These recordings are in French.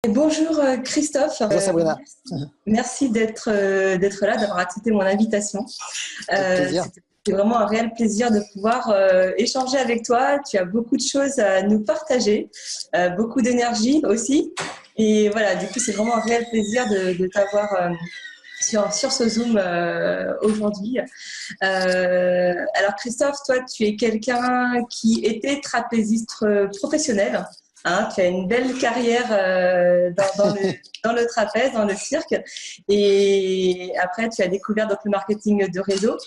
Bonjour Christophe. Bonjour Sabrina. Merci d'être là, d'avoir accepté mon invitation. Avec plaisir. C'est vraiment un réel plaisir de pouvoir échanger avec toi. Tu as beaucoup de choses à nous partager, beaucoup d'énergie aussi. Et voilà, du coup, c'est vraiment un réel plaisir de t'avoir sur ce Zoom aujourd'hui. Alors Christophe, toi, tu es quelqu'un qui était trapéziste professionnel. Hein, tu as une belle carrière dans le trapèze, dans le cirque. Et après, tu as découvert donc, le marketing de réseau.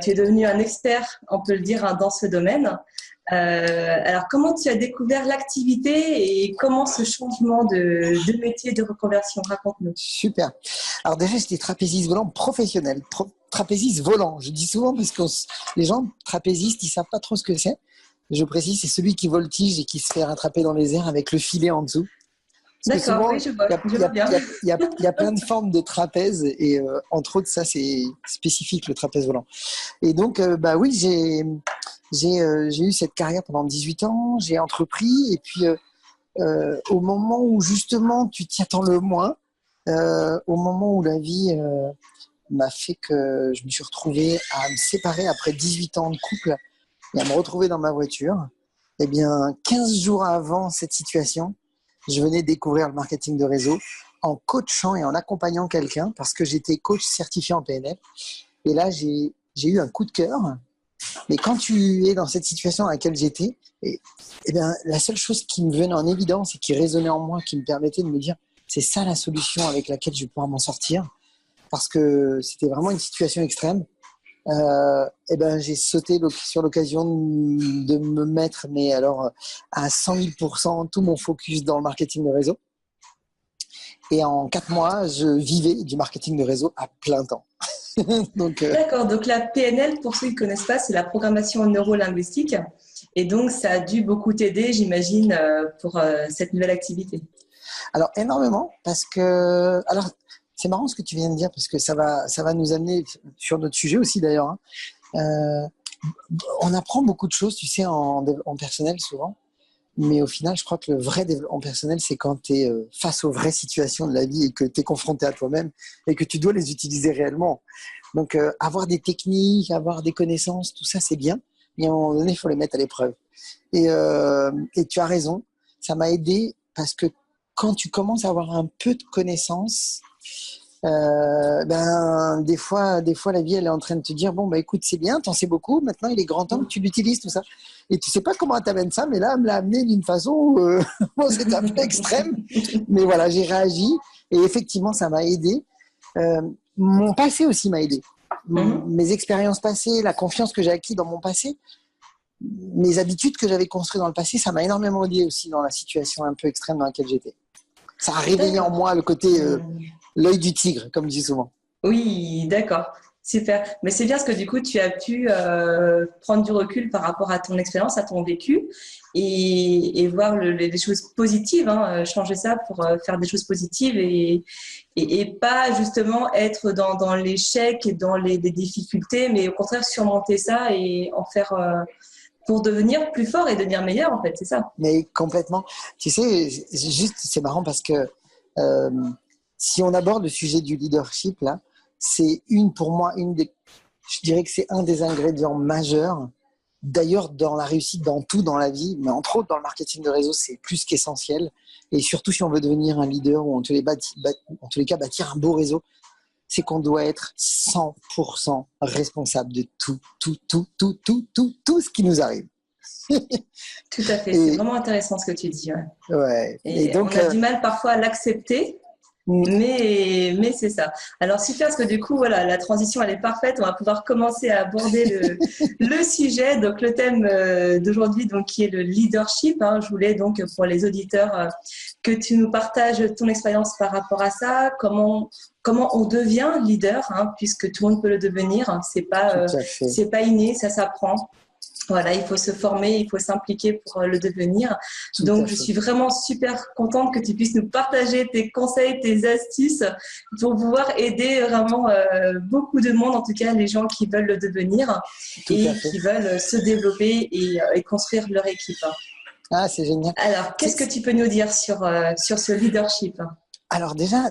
Tu es devenu un expert, on peut le dire, hein, dans ce domaine. Alors, comment tu as découvert l'activité et comment ce changement de métier, de reconversion? Raconte-nous. Super. Alors déjà, j'étais trapéziste volant professionnel. Trapéziste volant. Je dis souvent parce que les gens trapézistes, ils savent pas trop ce que c'est. Je précise, c'est celui qui voltige et qui se fait rattraper dans les airs avec le filet en dessous. D'accord, oui, je vois bien. Il y a plein de formes de trapèze et entre autres, ça, c'est spécifique, le trapèze volant. Et donc, oui, j'ai eu cette carrière pendant 18 ans, j'ai entrepris et puis au moment où justement tu t'y attends le moins, au moment où la vie m'a fait que je me suis retrouvé à me séparer après 18 ans de couple et à me retrouver dans ma voiture, eh bien 15 jours avant cette situation, je venais découvrir le marketing de réseau en coachant et en accompagnant quelqu'un parce que j'étais coach certifié en PNL. Et là, j'ai eu un coup de cœur. Mais quand tu es dans cette situation dans laquelle j'étais, bien, la seule chose qui me venait en évidence et qui résonnait en moi, qui me permettait de me dire c'est ça la solution avec laquelle je vais pouvoir m'en sortir, parce que c'était vraiment une situation extrême. J'ai sauté sur l'occasion de me mettre, mais alors à 100 000% tout mon focus dans le marketing de réseau. Et en 4 mois, je vivais du marketing de réseau à plein temps. D'accord, donc la PNL, pour ceux qui ne connaissent pas, c'est la programmation neuro-linguistique. Et donc, ça a dû beaucoup t'aider, j'imagine, pour cette nouvelle activité. Alors, énormément, parce que... Alors, c'est marrant ce que tu viens de dire, parce que ça va nous amener sur notre sujet aussi, d'ailleurs. On apprend beaucoup de choses, tu sais, en personnel, souvent. Mais au final, je crois que le vrai développement personnel, c'est quand tu es face aux vraies situations de la vie et que tu es confronté à toi-même et que tu dois les utiliser réellement. Donc, avoir des techniques, avoir des connaissances, tout ça, c'est bien. Mais à un moment donné, il faut les mettre à l'épreuve. Et tu as raison, ça m'a aidé parce que quand tu commences à avoir un peu de connaissances, des fois la vie elle est en train de te dire bon écoute c'est bien, t'en sais beaucoup, maintenant il est grand temps que tu l'utilises tout ça et tu sais pas comment t'amènes ça, mais là elle me l'a amené d'une façon où bon, c'était un peu extrême, mais voilà, j'ai réagi et effectivement ça m'a aidé. Mon passé aussi m'a aidé, mes expériences passées, la confiance que j'ai acquis dans mon passé, mes habitudes que j'avais construites dans le passé, ça m'a énormément aidé aussi dans la situation un peu extrême dans laquelle j'étais. Ça a réveillé en moi le côté l'œil du tigre, comme je dis souvent. Oui, d'accord. Super. Mais c'est bien parce que du coup, tu as pu prendre du recul par rapport à ton expérience, à ton vécu et voir les choses positives, hein, changer ça pour faire des choses positives et pas justement être dans l'échec et dans les difficultés, mais au contraire surmonter ça et en faire pour devenir plus fort et devenir meilleur, en fait, c'est ça. Mais complètement. Tu sais, c'est marrant parce que si on aborde le sujet du leadership, là, c'est pour moi, je dirais que c'est un des ingrédients majeurs. D'ailleurs, dans la réussite, dans tout dans la vie, mais entre autres dans le marketing de réseau, c'est plus qu'essentiel. Et surtout si on veut devenir un leader ou en tous les cas bâtir un beau réseau, c'est qu'on doit être 100% responsable de tout ce qui nous arrive. Tout à fait, c'est vraiment intéressant ce que tu dis. Ouais. Ouais. Et donc, on a du mal parfois à l'accepter, mais c'est ça. Alors super, parce que du coup, voilà, la transition elle est parfaite. On va pouvoir commencer à aborder le sujet. Donc le thème d'aujourd'hui, donc qui est le leadership. Hein. Je voulais donc pour les auditeurs que tu nous partages ton expérience par rapport à ça. Comment on devient leader, hein, puisque tout le monde peut le devenir. C'est pas inné, ça s'apprend. Voilà, il faut se former, il faut s'impliquer pour le devenir. Donc, je suis vraiment super contente que tu puisses nous partager tes conseils, tes astuces pour pouvoir aider vraiment beaucoup de monde, en tout cas les gens qui veulent le devenir et qui veulent se développer et construire leur équipe. Ah, c'est génial. Alors, qu'est-ce que tu peux nous dire sur ce leadership? Alors déjà,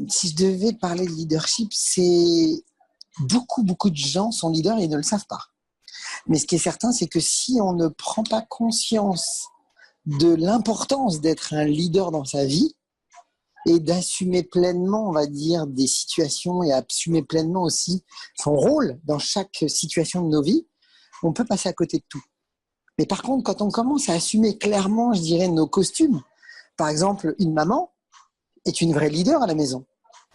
si je devais parler de leadership, c'est beaucoup de gens sont leaders et ils ne le savent pas. Mais ce qui est certain, c'est que si on ne prend pas conscience de l'importance d'être un leader dans sa vie et d'assumer pleinement, on va dire, des situations et assumer pleinement aussi son rôle dans chaque situation de nos vies, on peut passer à côté de tout. Mais par contre, quand on commence à assumer clairement, je dirais, nos costumes, par exemple, une maman est une vraie leader à la maison,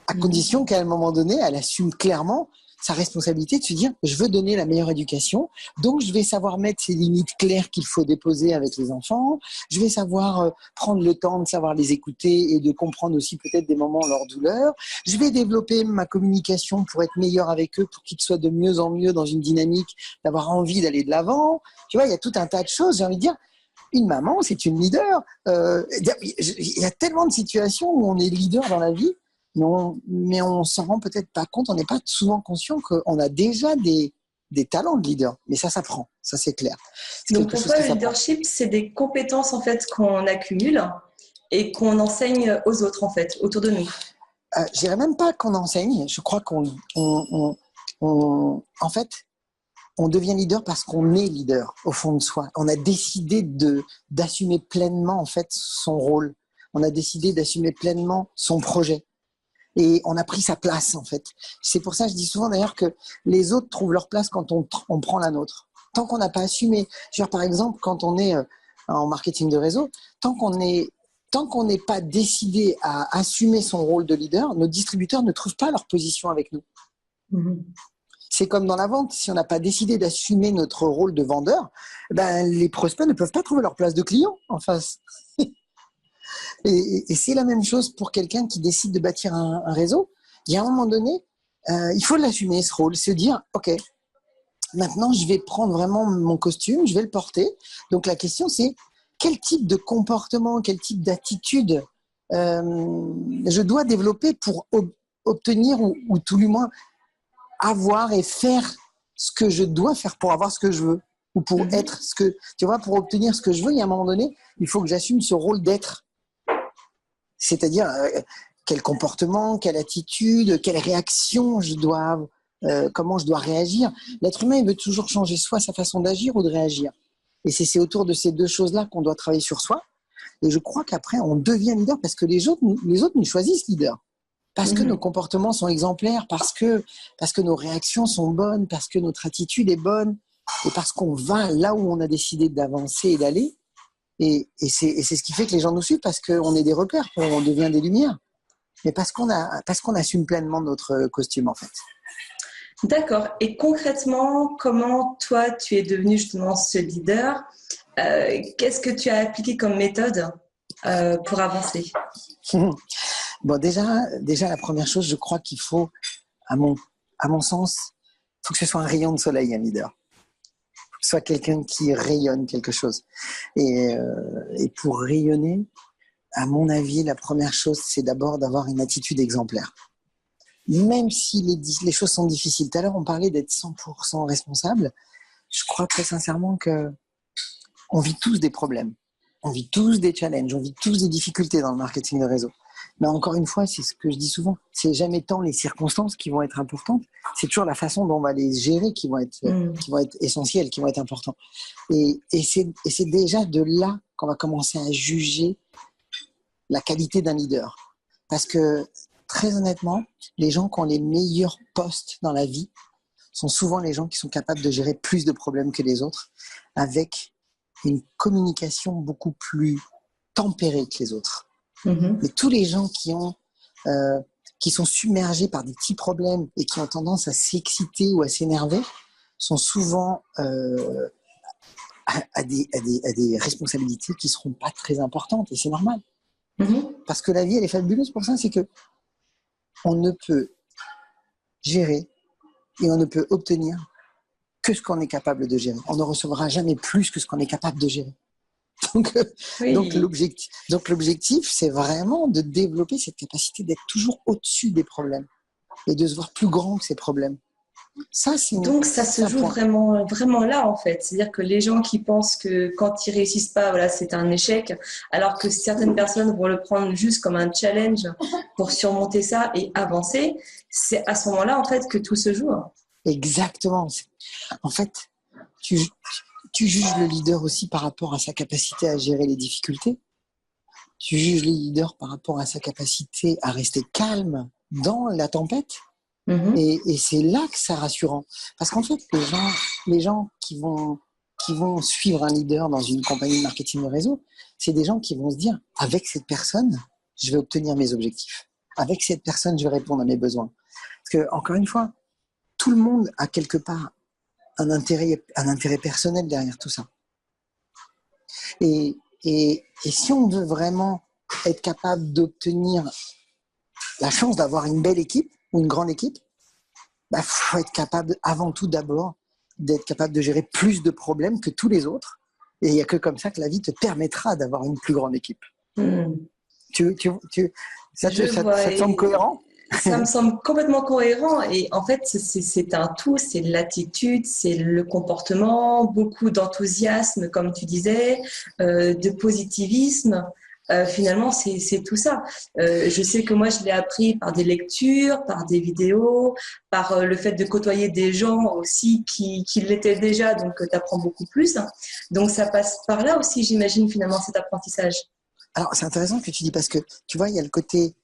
à condition qu'à un moment donné, elle assume clairement sa responsabilité de se dire je veux donner la meilleure éducation, donc je vais savoir mettre ces limites claires qu'il faut déposer avec les enfants, je vais savoir prendre le temps de savoir les écouter et de comprendre aussi peut-être des moments leur douleur, je vais développer ma communication pour être meilleur avec eux, pour qu'ils soient de mieux en mieux dans une dynamique d'avoir envie d'aller de l'avant. Tu vois, il y a tout un tas de choses, j'ai envie de dire. Une maman, c'est une leader. Il y a tellement de situations où on est leader dans la vie, mais on s'en rend peut-être pas compte, on n'est pas souvent conscient qu'on a déjà des talents de leader. Mais ça s'apprend, ça c'est clair. C'est Donc pour toi, le leadership, c'est des compétences en fait qu'on accumule et qu'on enseigne aux autres en fait, autour de nous. Je dirais même pas qu'on enseigne, je crois en fait, on devient leader parce qu'on est leader au fond de soi. On a décidé d'assumer pleinement en fait son rôle. On a décidé d'assumer pleinement son projet. Et on a pris sa place en fait. C'est pour ça que je dis souvent d'ailleurs que les autres trouvent leur place quand on prend la nôtre. Tant qu'on n'a pas assumé, genre par exemple quand on est en marketing de réseau, tant qu'on n'est pas décidé à assumer son rôle de leader, nos distributeurs ne trouvent pas leur position avec nous. Mm-hmm. C'est comme dans la vente, si on n'a pas décidé d'assumer notre rôle de vendeur, ben, les prospects ne peuvent pas trouver leur place de client en face. Et c'est la même chose pour quelqu'un qui décide de bâtir un réseau. Il y a un moment donné, il faut l'assumer ce rôle, se dire, ok, maintenant je vais prendre vraiment mon costume, je vais le porter. Donc la question c'est, quel type de comportement, quel type d'attitude je dois développer pour obtenir ou tout du moins avoir et faire ce que je dois faire pour avoir ce que je veux ou pour être ce que, tu vois, pour obtenir ce que je veux. Il y a un moment donné, il faut que j'assume ce rôle d'être. C'est-à-dire quel comportement, quelle attitude, quelle réaction je dois, comment je dois réagir. L'être humain, il veut toujours changer soit sa façon d'agir ou de réagir. Et c'est autour de ces deux choses-là qu'on doit travailler sur soi. Et je crois qu'après, on devient leader parce que les autres nous choisissent leader. Parce que nos comportements sont exemplaires, parce que nos réactions sont bonnes, parce que notre attitude est bonne, et parce qu'on va là où on a décidé d'avancer et d'aller. Et c'est ce qui fait que les gens nous suivent, parce qu'on est des repères, on devient des lumières. Mais parce qu'on assume pleinement notre costume, en fait. D'accord. Et concrètement, comment toi, tu es devenu justement ce leader ? Qu'est-ce que tu as appliqué comme méthode pour avancer ? Bon, déjà, la première chose, je crois qu'il faut, à mon sens, il faut que ce soit un rayon de soleil, un leader. Il faut que ce soit quelqu'un qui rayonne quelque chose. Et pour rayonner, à mon avis, la première chose, c'est d'abord d'avoir une attitude exemplaire. Même si les choses sont difficiles. Tout à l'heure, on parlait d'être 100% responsable. Je crois très sincèrement qu'on vit tous des problèmes. On vit tous des challenges. On vit tous des difficultés dans le marketing de réseau. Mais encore une fois, c'est ce que je dis souvent, c'est jamais tant les circonstances qui vont être importantes, c'est toujours la façon dont on va les gérer qui vont être essentielles, qui vont être importantes. Et c'est déjà de là qu'on va commencer à juger la qualité d'un leader. Parce que, très honnêtement, les gens qui ont les meilleurs postes dans la vie sont souvent les gens qui sont capables de gérer plus de problèmes que les autres, avec une communication beaucoup plus tempérée que les autres. Mais tous les gens qui sont submergés par des petits problèmes et qui ont tendance à s'exciter ou à s'énerver sont souvent à des responsabilités qui ne seront pas très importantes, et c'est normal. Parce que la vie, elle est fabuleuse pour ça, c'est que on ne peut gérer et on ne peut obtenir que ce qu'on est capable de gérer. On ne recevra jamais plus que ce qu'on est capable de gérer. Donc l'objectif, c'est vraiment de développer cette capacité d'être toujours au-dessus des problèmes et de se voir plus grand que ces problèmes. Ça, c'est Donc, ça se joue vraiment, vraiment là, en fait. C'est-à-dire que les gens qui pensent que quand ils réussissent pas, voilà, c'est un échec, alors que certaines personnes vont le prendre juste comme un challenge pour surmonter ça et avancer, c'est à ce moment-là, en fait, que tout se joue. Exactement. En fait, tu, tu juges le leader aussi par rapport à sa capacité à gérer les difficultés. Tu juges le leader par rapport à sa capacité à rester calme dans la tempête. Et c'est là que c'est rassurant. Parce qu'en fait, les gens qui vont suivre un leader dans une compagnie de marketing de réseau, c'est des gens qui vont se dire, avec cette personne, je vais obtenir mes objectifs. Avec cette personne, je vais répondre à mes besoins. Parce que, encore une fois, tout le monde a quelque part un intérêt personnel derrière tout ça. Et si on veut vraiment être capable d'obtenir la chance d'avoir une belle équipe ou une grande équipe, faut être capable, avant tout d'abord, d'être capable de gérer plus de problèmes que tous les autres. Et il n'y a que comme ça que la vie te permettra d'avoir une plus grande équipe. Ça te semble cohérent ? Ça me semble complètement cohérent et en fait c'est un tout, c'est l'attitude, c'est le comportement, beaucoup d'enthousiasme comme tu disais, de positivisme. Finalement c'est tout ça. Je sais que moi je l'ai appris par des lectures, par des vidéos, par le fait de côtoyer des gens aussi qui l'étaient déjà, donc tu apprends beaucoup plus. Donc ça passe par là aussi, j'imagine, finalement, cet apprentissage. Alors c'est intéressant que tu dis parce que tu vois, il y a le côté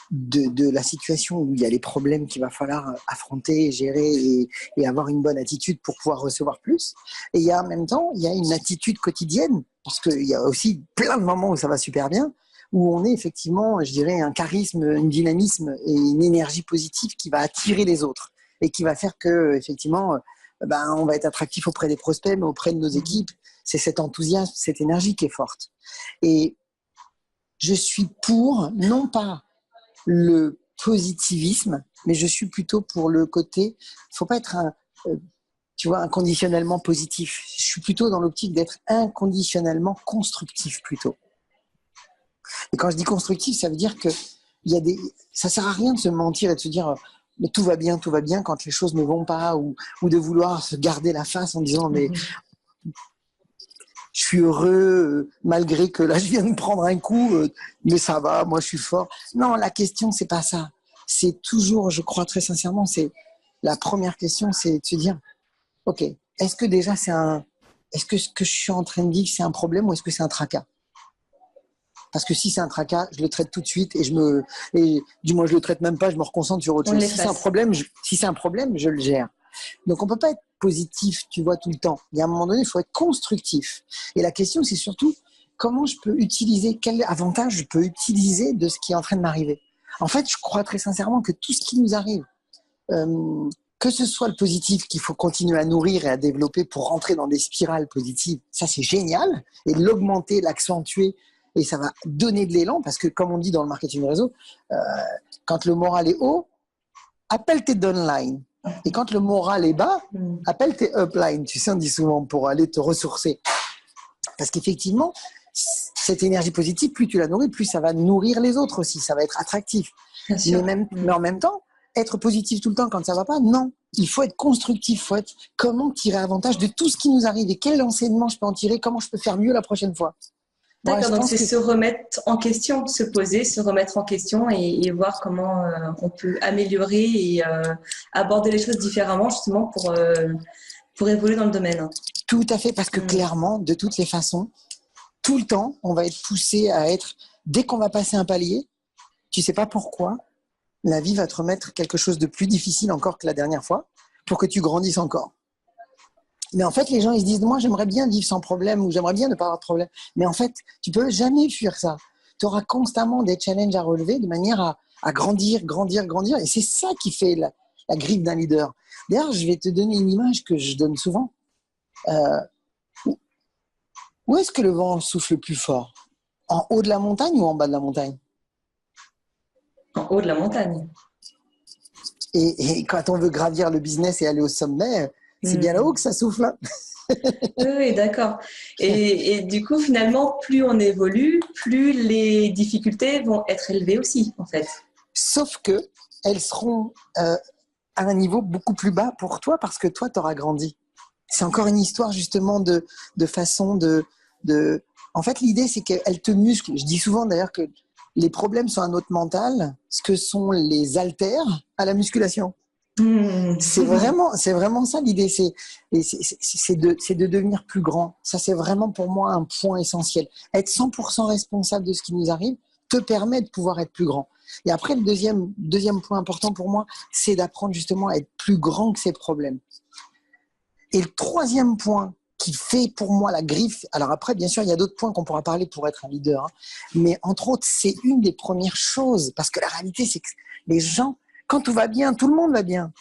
de la situation où il y a les problèmes qu'il va falloir affronter, gérer et avoir une bonne attitude pour pouvoir recevoir plus. Et il y a en même temps, il y a une attitude quotidienne, parce qu'il y a aussi plein de moments où ça va super bien, où on est effectivement, je dirais, un charisme, un dynamisme et une énergie positive qui va attirer les autres et qui va faire que, effectivement, on va être attractif auprès des prospects, mais auprès de nos équipes. C'est cet enthousiasme, cette énergie qui est forte. Et je suis pour, non pas le positivisme, mais je suis plutôt pour le côté, il faut pas être inconditionnellement positif. Je suis plutôt dans l'optique d'être inconditionnellement constructif plutôt. Et quand je dis constructif, ça veut dire que ça sert à rien de se mentir et de se dire mais tout va bien quand les choses ne vont pas ou de vouloir se garder la face en disant mais je suis heureux malgré que là je viens de prendre un coup, mais ça va, moi je suis fort. Non, la question c'est pas ça. C'est toujours, je crois très sincèrement, c'est la première question, c'est de se dire, ok, est-ce que déjà est-ce que ce que je suis en train de vivre c'est un problème ou est-ce que c'est un tracas ? Parce que si c'est un tracas, je le traite tout de suite et du moins je le traite même pas, je me reconcentre sur autre chose. Si c'est un problème, je le gère. Donc on peut pas être positif, tu vois, tout le temps. Il y a un moment donné, il faut être constructif. Et la question, c'est surtout comment je peux utiliser, quel avantage je peux utiliser de ce qui est en train de m'arriver. En fait, je crois très sincèrement que tout ce qui nous arrive, que ce soit le positif qu'il faut continuer à nourrir et à développer pour rentrer dans des spirales positives, ça c'est génial. Et l'augmenter, l'accentuer, et ça va donner de l'élan parce que, comme on dit dans le marketing réseau, quand le moral est haut, appelle tes downlines. Et quand le moral est bas, appelle tes uplines. Tu sais, on dit souvent pour aller te ressourcer. Parce qu'effectivement, cette énergie positive, plus tu la nourris, plus ça va nourrir les autres aussi. Ça va être attractif. Mais en même temps, être positif tout le temps quand ça va pas, non. Il faut être constructif. Il faut être comment tirer avantage de tout ce qui nous arrive et quel enseignement je peux en tirer, comment je peux faire mieux la prochaine fois. D'accord, donc c'est se remettre en question, se poser, se remettre en question et voir comment on peut améliorer et aborder les choses différemment justement pour évoluer dans le domaine. Tout à fait, parce que clairement, de toutes les façons, tout le temps, on va être poussé à être, dès qu'on va passer un palier, tu sais pas pourquoi, la vie va te remettre quelque chose de plus difficile encore que la dernière fois pour que tu grandisses encore. Mais en fait, les gens, ils se disent, moi, j'aimerais bien vivre sans problème ou j'aimerais bien ne pas avoir de problème. Mais en fait, tu peux jamais fuir ça. Tu auras constamment des challenges à relever de manière à grandir. Et c'est ça qui fait la griffe d'un leader. D'ailleurs, je vais te donner une image que je donne souvent. Où est-ce que le vent souffle le plus fort ? En haut de la montagne ou en bas de la montagne ? En haut de la montagne. Et quand on veut gravir le business et aller au sommet, c'est bien là-haut que ça souffle. Hein. Oui, d'accord. Et du coup, finalement, plus on évolue, plus les difficultés vont être élevées aussi, en fait. Sauf que elles seront à un niveau beaucoup plus bas pour toi parce que toi, tu auras grandi. C'est encore une histoire justement de façon de... En fait, l'idée, c'est qu'elle te muscle. Je dis souvent d'ailleurs que les problèmes sont à notre mental, ce que sont les haltères à la musculation. C'est vraiment ça l'idée, c'est de devenir plus grand. Ça, c'est vraiment pour moi un point essentiel. Être 100% responsable de ce qui nous arrive te permet de pouvoir être plus grand. Et après, le deuxième point important pour moi, c'est d'apprendre justement à être plus grand que ces problèmes. Et le troisième point qui fait pour moi la griffe, alors après, bien sûr, il y a d'autres points qu'on pourra parler pour être un leader, hein, mais entre autres, c'est une des premières choses, parce que la réalité, c'est que les gens, quand tout va bien, tout le monde va bien.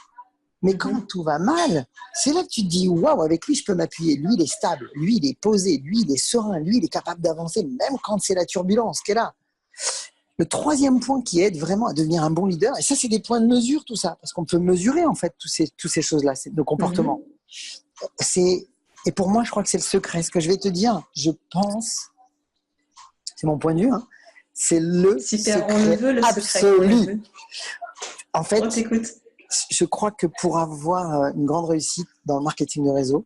Mais quand tout va mal, c'est là que tu te dis, waouh, avec lui, je peux m'appuyer. Lui, il est stable, lui, il est posé, lui, il est serein, lui, il est capable d'avancer, même quand c'est la turbulence qui est là. Le troisième point qui aide vraiment à devenir un bon leader, et ça, c'est des points de mesure, tout ça, parce qu'on peut mesurer, en fait, toutes ces choses-là, nos comportements. Et pour moi, je crois que c'est le secret. Ce que je vais te dire, je pense, c'est mon point de vue, hein, c'est le Super, secret on le veut, le absolu. Secret. En fait, on t'écoute. Je crois que pour avoir une grande réussite dans le marketing de réseau,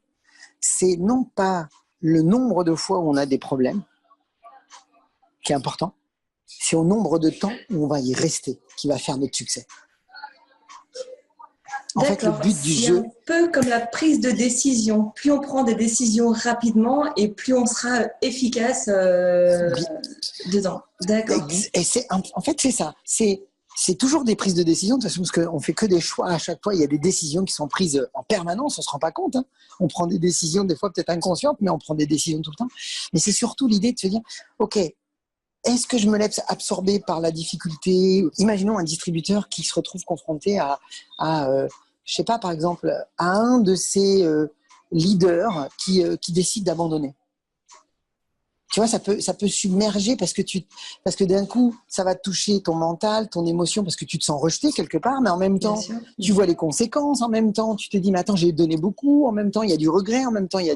c'est non pas le nombre de fois où on a des problèmes qui est important, c'est au nombre de temps où on va y rester qui va faire notre succès. En fait, le but du jeu... C'est un peu comme la prise de décision. Plus on prend des décisions rapidement et plus on sera efficace dedans. D'accord. Et en fait, c'est ça. C'est toujours des prises de décision, de toute façon, parce qu'on ne fait que des choix à chaque fois. Il y a des décisions qui sont prises en permanence, on ne se rend pas compte. Hein. On prend des décisions, des fois peut-être inconscientes, mais on prend des décisions tout le temps. Mais c'est surtout l'idée de se dire, OK, est-ce que je me laisse absorber par la difficulté ? Imaginons un distributeur qui se retrouve confronté à je sais pas, par exemple, à un de ces leaders qui décide d'abandonner. Tu vois, ça peut submerger parce que d'un coup, ça va toucher ton mental, ton émotion, parce que tu te sens rejeté quelque part, mais en même temps, tu vois les conséquences, en même temps, tu te dis, mais attends, j'ai donné beaucoup, en même temps, il y a du regret, en même temps, il y a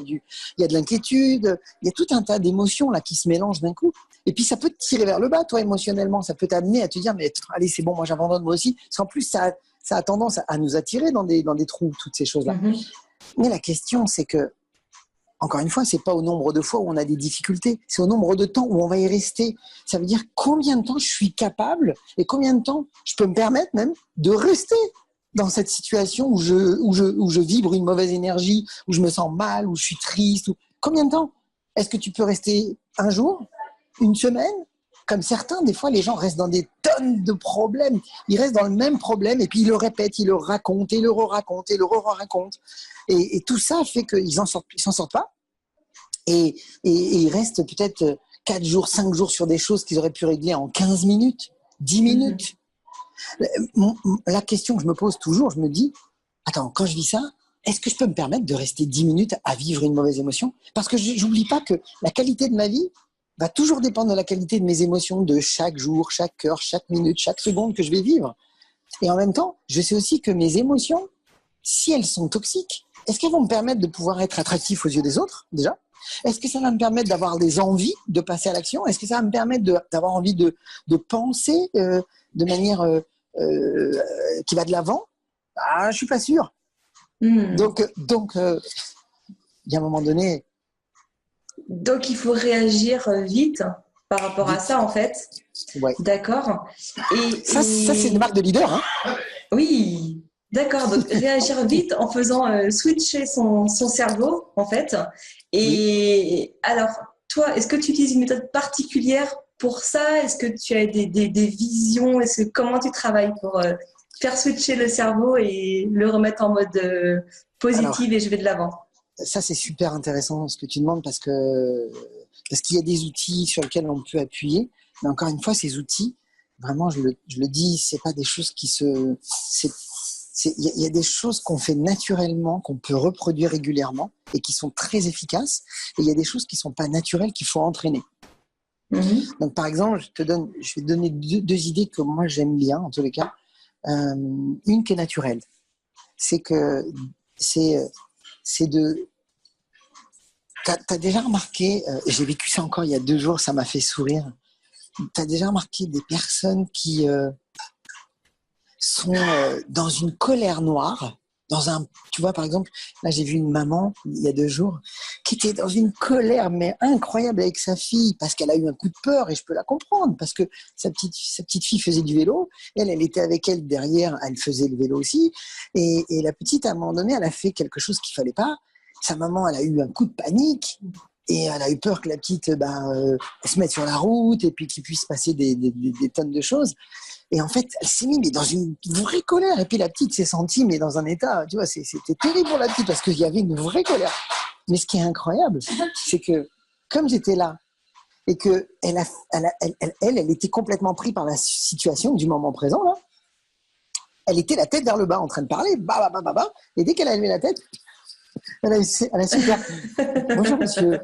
de l'inquiétude, il y a tout un tas d'émotions là qui se mélangent d'un coup. Et puis, ça peut te tirer vers le bas, toi, émotionnellement. Ça peut t'amener à te dire, mais allez, c'est bon, moi, j'abandonne moi aussi. Parce qu'en plus, ça a tendance à nous attirer dans des trous, toutes ces choses-là. Mais la question, c'est que, encore une fois, c'est pas au nombre de fois où on a des difficultés, c'est au nombre de temps où on va y rester. Ça veut dire combien de temps je suis capable et combien de temps je peux me permettre même de rester dans cette situation où je vibre une mauvaise énergie, où je me sens mal, où je suis triste. Combien de temps ? Est-ce que tu peux rester un jour, une semaine ? Comme certains, des fois, les gens restent dans des tonnes de problèmes. Ils restent dans le même problème et puis ils le répètent, ils le racontent, et ils le re-racontent, et le re-racontent. Et tout ça fait qu'ils s'en sortent pas. Et ils restent peut-être 4 jours, 5 jours sur des choses qu'ils auraient pu régler en 15 minutes, 10 minutes. La question que je me pose toujours, je me dis, attends, quand je vis ça, est-ce que je peux me permettre de rester 10 minutes à vivre une mauvaise émotion ? Parce que j'oublie pas que la qualité de ma vie va toujours dépendre de la qualité de mes émotions de chaque jour, chaque heure, chaque minute, chaque seconde que je vais vivre. Et en même temps, je sais aussi que mes émotions, si elles sont toxiques, est-ce qu'elles vont me permettre de pouvoir être attractif aux yeux des autres, déjà ? Est-ce que ça va me permettre d'avoir des envies de passer à l'action ? Est-ce que ça va me permettre d'avoir envie de penser de manière qui va de l'avant ? Je suis pas sûr. Donc, il y a un moment donné... Donc, il faut réagir vite par rapport à ça, en fait. Ouais. D'accord. Ça, c'est une marque de leader. Hein. Oui, d'accord. Donc, réagir vite en faisant switcher son cerveau, en fait. Et alors, toi, est-ce que tu utilises une méthode particulière pour ça ? Est-ce que tu as des visions ? Comment tu travailles pour faire switcher le cerveau et le remettre en mode positif et je vais de l'avant ? Ça, c'est super intéressant ce que tu demandes parce qu'il y a des outils sur lesquels on peut appuyer. Mais encore une fois, ces outils, vraiment, je le dis, c'est pas des choses qui se... Il y a des choses qu'on fait naturellement, qu'on peut reproduire régulièrement et qui sont très efficaces. Et il y a des choses qui sont pas naturelles, qu'il faut entraîner. Donc, par exemple, je vais te donner deux idées que moi, j'aime bien, en tous les cas. Une qui est naturelle. C'est de... T'as déjà remarqué, j'ai vécu ça encore il y a 2 jours, ça m'a fait sourire. T'as déjà remarqué des personnes qui sont dans une colère noire. Tu vois, par exemple, là, j'ai vu une maman, il y a 2 jours, qui était dans une colère, mais incroyable avec sa fille, parce qu'elle a eu un coup de peur, et je peux la comprendre, parce que sa petite fille faisait du vélo, elle était avec elle derrière, elle faisait le vélo aussi, et la petite, à un moment donné, elle a fait quelque chose qu'il fallait pas. Sa maman, elle a eu un coup de panique, et elle a eu peur que la petite elle se mette sur la route, et puis qu'il puisse passer des tonnes de choses. Et en fait, elle s'est mise mais dans une vraie colère. Et puis la petite s'est sentie mais dans un état, tu vois, c'était terrible pour la petite parce qu'il y avait une vraie colère. Mais ce qui est incroyable, c'est que comme j'étais là et que elle était complètement prise par la situation du moment présent, là, elle était la tête vers le bas en train de parler, et dès qu'elle a levé la tête, elle a su faire bonjour monsieur.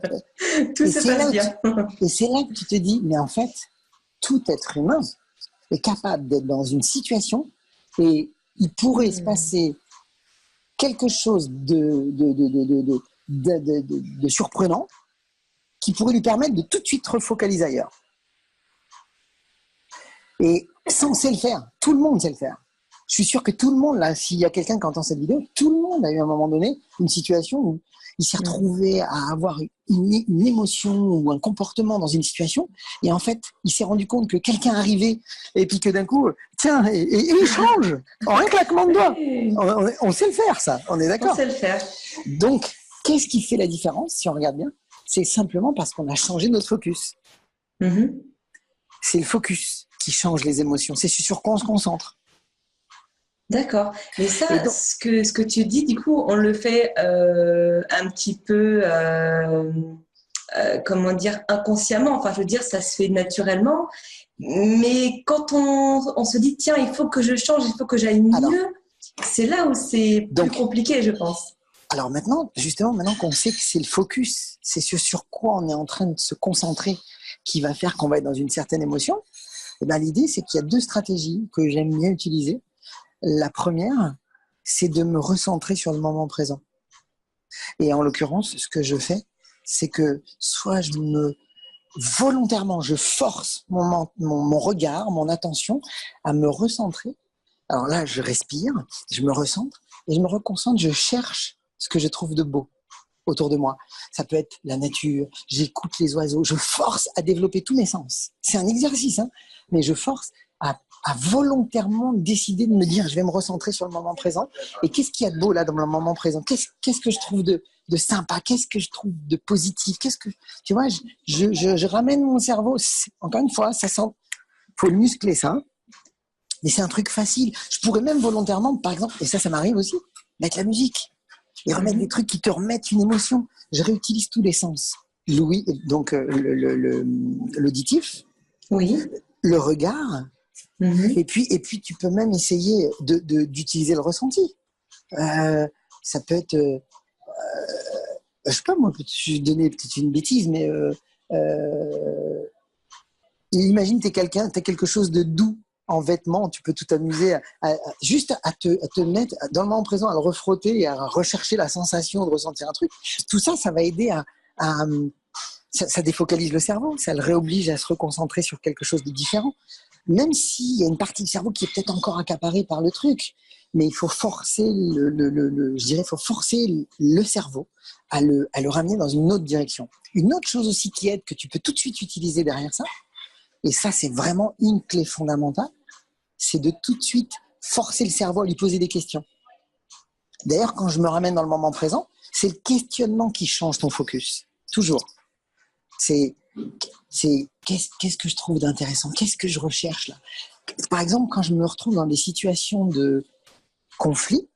Tout se passe bien. Et c'est là que tu te dis, mais en fait, tout être humain est capable d'être dans une situation et il pourrait se passer quelque chose de surprenant qui pourrait lui permettre de tout de suite refocaliser ailleurs. Et ça, on sait le faire. Tout le monde sait le faire. Je suis sûr que tout le monde, là, s'il y a quelqu'un qui entend cette vidéo, tout le monde a eu à un moment donné une situation où il s'est retrouvé à avoir une émotion ou un comportement dans une situation, et en fait, il s'est rendu compte que quelqu'un arrivait, et puis que d'un coup, tiens, et il change, en un claquement de doigts. On sait le faire, ça, on est d'accord. On sait le faire. Donc, qu'est-ce qui fait la différence, si on regarde bien? C'est simplement parce qu'on a changé notre focus. C'est le focus qui change les émotions, c'est sur quoi on se concentre. D'accord. Mais ça, donc, ce que tu dis, du coup, on le fait un petit peu, comment dire, inconsciemment. Enfin, je veux dire, ça se fait naturellement. Mais quand on se dit, tiens, il faut que je change, il faut que j'aille mieux, c'est là où c'est plus compliqué, je pense. Alors maintenant, justement, maintenant qu'on sait que c'est le focus, c'est sur quoi on est en train de se concentrer qui va faire qu'on va être dans une certaine émotion, et ben, l'idée, c'est qu'il y a 2 stratégies que j'aime bien utiliser. La première, c'est de me recentrer sur le moment présent. Et en l'occurrence, ce que je fais, c'est que soit volontairement, je force mon regard, mon attention à me recentrer. Alors là, je respire, je me recentre et je me reconcentre, je cherche ce que je trouve de beau autour de moi. Ça peut être la nature, j'écoute les oiseaux, je force à développer tous mes sens. C'est un exercice, hein, mais je force à volontairement décider de me dire je vais me recentrer sur le moment présent et qu'est-ce qu'il y a de beau là dans le moment présent, qu'est-ce que je trouve de sympa, qu'est-ce que je trouve de positif, tu vois, je ramène mon cerveau, encore une fois, ça sent, faut le muscler ça, mais c'est un truc facile. Je pourrais même volontairement, par exemple, et ça m'arrive aussi, mettre la musique et remettre des trucs qui te remettent une émotion. Je réutilise tous les sens. L'ouïe, donc l'auditif, oui, le regard. Et puis tu peux même essayer d'utiliser le ressenti. Ça peut être, je sais pas moi, je vais donner peut-être une bêtise, mais imagine t'es quelque chose de doux en vêtements, tu peux tout t'amuser juste à te mettre dans le moment présent, à le refrotter et à rechercher la sensation de ressentir un truc. Tout ça, ça va aider ça défocalise le cerveau, ça le réoblige à se reconcentrer sur quelque chose de différent. Même s'il y a une partie du cerveau qui est peut-être encore accaparée par le truc, mais il faut forcer faut forcer le cerveau à le ramener dans une autre direction. Une autre chose aussi qui aide, que tu peux tout de suite utiliser derrière ça, et ça c'est vraiment une clé fondamentale, c'est de tout de suite forcer le cerveau à lui poser des questions. D'ailleurs, quand je me ramène dans le moment présent, c'est le questionnement qui change ton focus. Toujours. C'est qu'est-ce que je trouve d'intéressant, qu'est-ce que je recherche là. Par exemple, quand je me retrouve dans des situations de conflit,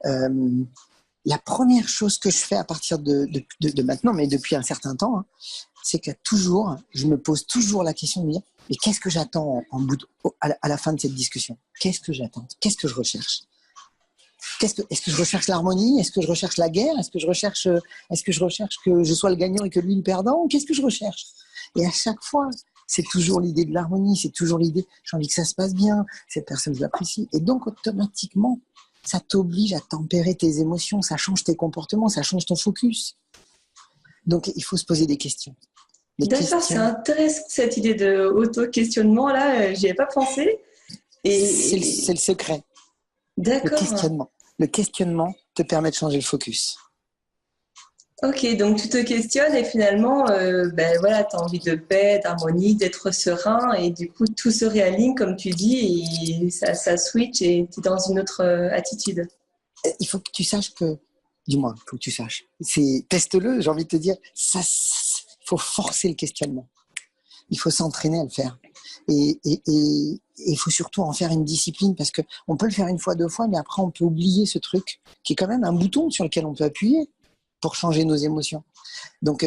la première chose que je fais à partir de maintenant, mais depuis un certain temps, hein, c'est que je me pose toujours la question de me dire, mais qu'est-ce que j'attends à la fin de cette discussion? Qu'est-ce que j'attends? Qu'est-ce que je recherche? Est-ce que je recherche l'harmonie? Est-ce que je recherche la guerre? Est-ce que je recherche que je sois le gagnant et que lui le perdant? Qu'est-ce que je recherche? Et à chaque fois, c'est toujours l'idée de l'harmonie, c'est toujours l'idée, j'ai envie que ça se passe bien, cette personne, je l'apprécie. Et donc, automatiquement, ça t'oblige à tempérer tes émotions, ça change tes comportements, ça change ton focus. Donc, il faut se poser des questions. D'accord, c'est intéressant cette idée de auto-questionnement, là, j'y avais pas pensé. C'est le secret. D'accord. Le questionnement te permet de changer le focus. Ok, donc tu te questionnes et finalement, voilà, tu as envie de paix, d'harmonie, d'être serein et du coup, tout se réaligne comme tu dis et ça switch et tu es dans une autre attitude. Il faut que tu saches que, du moins, il faut que tu saches. Teste-le, j'ai envie de te dire, il faut forcer le questionnement. Il faut s'entraîner à le faire. Et il faut surtout en faire une discipline parce qu'on peut le faire une fois, deux fois, mais après on peut oublier ce truc qui est quand même un bouton sur lequel on peut appuyer pour changer nos émotions. Donc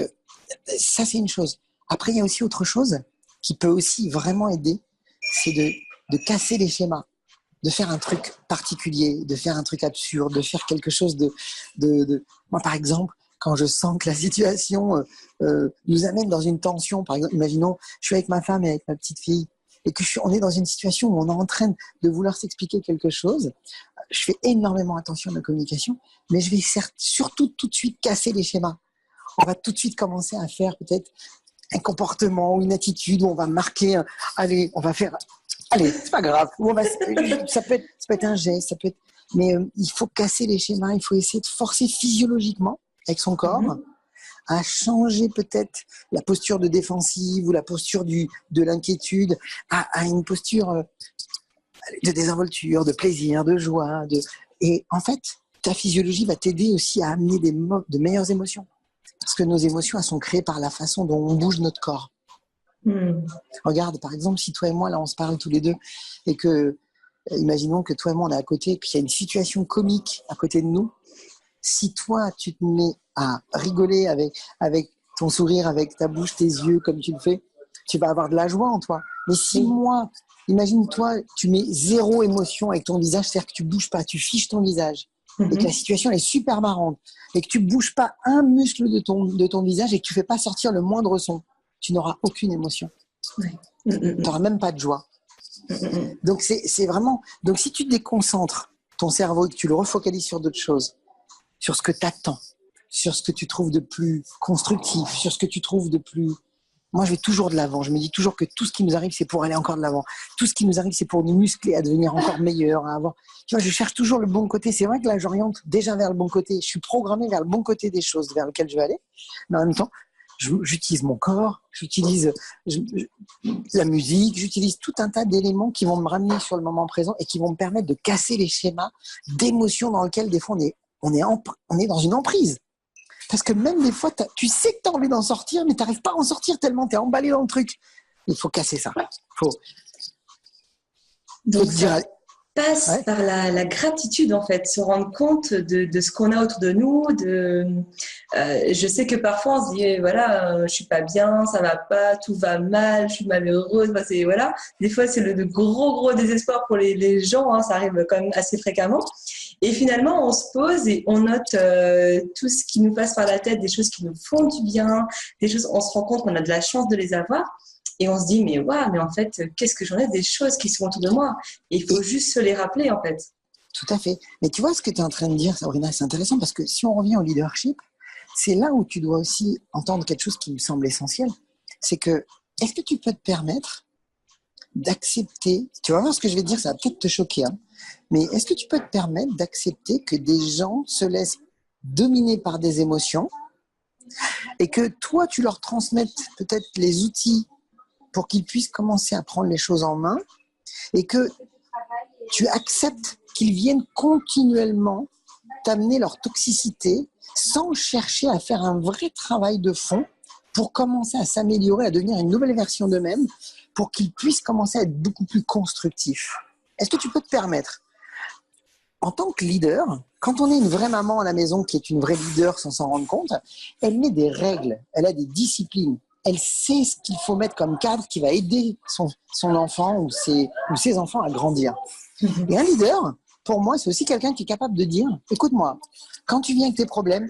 ça, c'est une chose. Après, il y a aussi autre chose qui peut aussi vraiment aider, c'est de casser les schémas, de faire un truc particulier, de faire un truc absurde, de faire quelque chose de... Moi, par exemple, quand je sens que la situation nous amène dans une tension, par exemple, imaginons, je suis avec ma femme et avec ma petite fille, et on est dans une situation où on est en train de vouloir s'expliquer quelque chose, je fais énormément attention à la communication, mais je vais surtout tout de suite casser les schémas. On va tout de suite commencer à faire peut-être un comportement ou une attitude où on va marquer, allez, on va faire, allez, c'est pas grave, ça peut être un geste, mais il faut casser les schémas, il faut essayer de forcer physiologiquement avec son corps à changer peut-être la posture de défensive ou la posture de l'inquiétude à une posture de désinvolture, de plaisir, de joie. Et en fait, ta physiologie va t'aider aussi à amener de meilleures émotions. Parce que nos émotions, elles sont créées par la façon dont on bouge notre corps. Regarde, par exemple, si toi et moi, là, on se parle tous les deux et que, imaginons que toi et moi, on est à côté et qu'il y a une situation comique à côté de nous. Si toi, tu te mets à rigoler avec ton sourire, avec ta bouche, tes yeux, comme tu le fais, tu vas avoir de la joie en toi. Mais si moi, imagine-toi, tu mets zéro émotion avec ton visage, c'est-à-dire que tu bouges pas, tu fiches ton visage, et que la situation elle est super marrante, et que tu bouges pas un muscle de ton visage et que tu fais pas sortir le moindre son, tu n'auras aucune émotion. Tu n'auras même pas de joie. Donc c'est vraiment... Donc si tu déconcentres ton cerveau et que tu le refocalises sur d'autres choses, sur ce que tu attends, sur ce que tu trouves de plus constructif, sur ce que tu trouves de plus... Moi, je vais toujours de l'avant. Je me dis toujours que tout ce qui nous arrive, c'est pour aller encore de l'avant. Tout ce qui nous arrive, c'est pour nous muscler, à devenir encore meilleurs, à avoir... Tu vois, je cherche toujours le bon côté. C'est vrai que là, j'oriente déjà vers le bon côté. Je suis programmé vers le bon côté des choses vers lequel je vais aller. Mais en même temps, j'utilise mon corps, j'utilise la musique, j'utilise tout un tas d'éléments qui vont me ramener sur le moment présent et qui vont me permettre de casser les schémas d'émotions dans lesquels, des fois, on est dans une emprise. Parce que même des fois, tu sais que tu as envie d'en sortir, mais tu n'arrives pas à en sortir tellement tu es emballé dans le truc. Il faut casser ça. Donc, ça passe par la gratitude, en fait, se rendre compte de ce qu'on a autour de nous. Je sais que parfois, on se dit, voilà, je suis pas bien, ça va pas, tout va mal, je suis malheureuse. Bah, voilà. Des fois, c'est le gros désespoir pour les gens. Hein, ça arrive quand même assez fréquemment. Et finalement, on se pose et on note tout ce qui nous passe par la tête, des choses qui nous font du bien, des choses, on se rend compte qu'on a de la chance de les avoir. Et on se dit, mais en fait, qu'est-ce que j'en ai des choses qui sont autour de moi. Et il faut juste se les rappeler, en fait. Tout à fait. Mais tu vois ce que tu es en train de dire, Sabrina, c'est intéressant parce que si on revient au leadership, c'est là où tu dois aussi entendre quelque chose qui me semble essentiel. C'est que, est-ce que tu peux te permettre d'accepter, tu vas voir ce que je vais te dire, ça va peut-être te choquer, hein, mais est-ce que tu peux te permettre d'accepter que des gens se laissent dominer par des émotions et que toi, tu leur transmettes peut-être les outils pour qu'ils puissent commencer à prendre les choses en main et que tu acceptes qu'ils viennent continuellement t'amener leur toxicité sans chercher à faire un vrai travail de fond pour commencer à s'améliorer, à devenir une nouvelle version d'eux-mêmes, pour qu'ils puissent commencer à être beaucoup plus constructifs. Est-ce que tu peux te permettre, en tant que leader, quand on est une vraie maman à la maison qui est une vraie leader sans s'en rendre compte, elle met des règles, elle a des disciplines, elle sait ce qu'il faut mettre comme cadre qui va aider son enfant ou ses enfants à grandir. Et un leader, pour moi, c'est aussi quelqu'un qui est capable de dire « Écoute-moi, quand tu viens avec tes problèmes,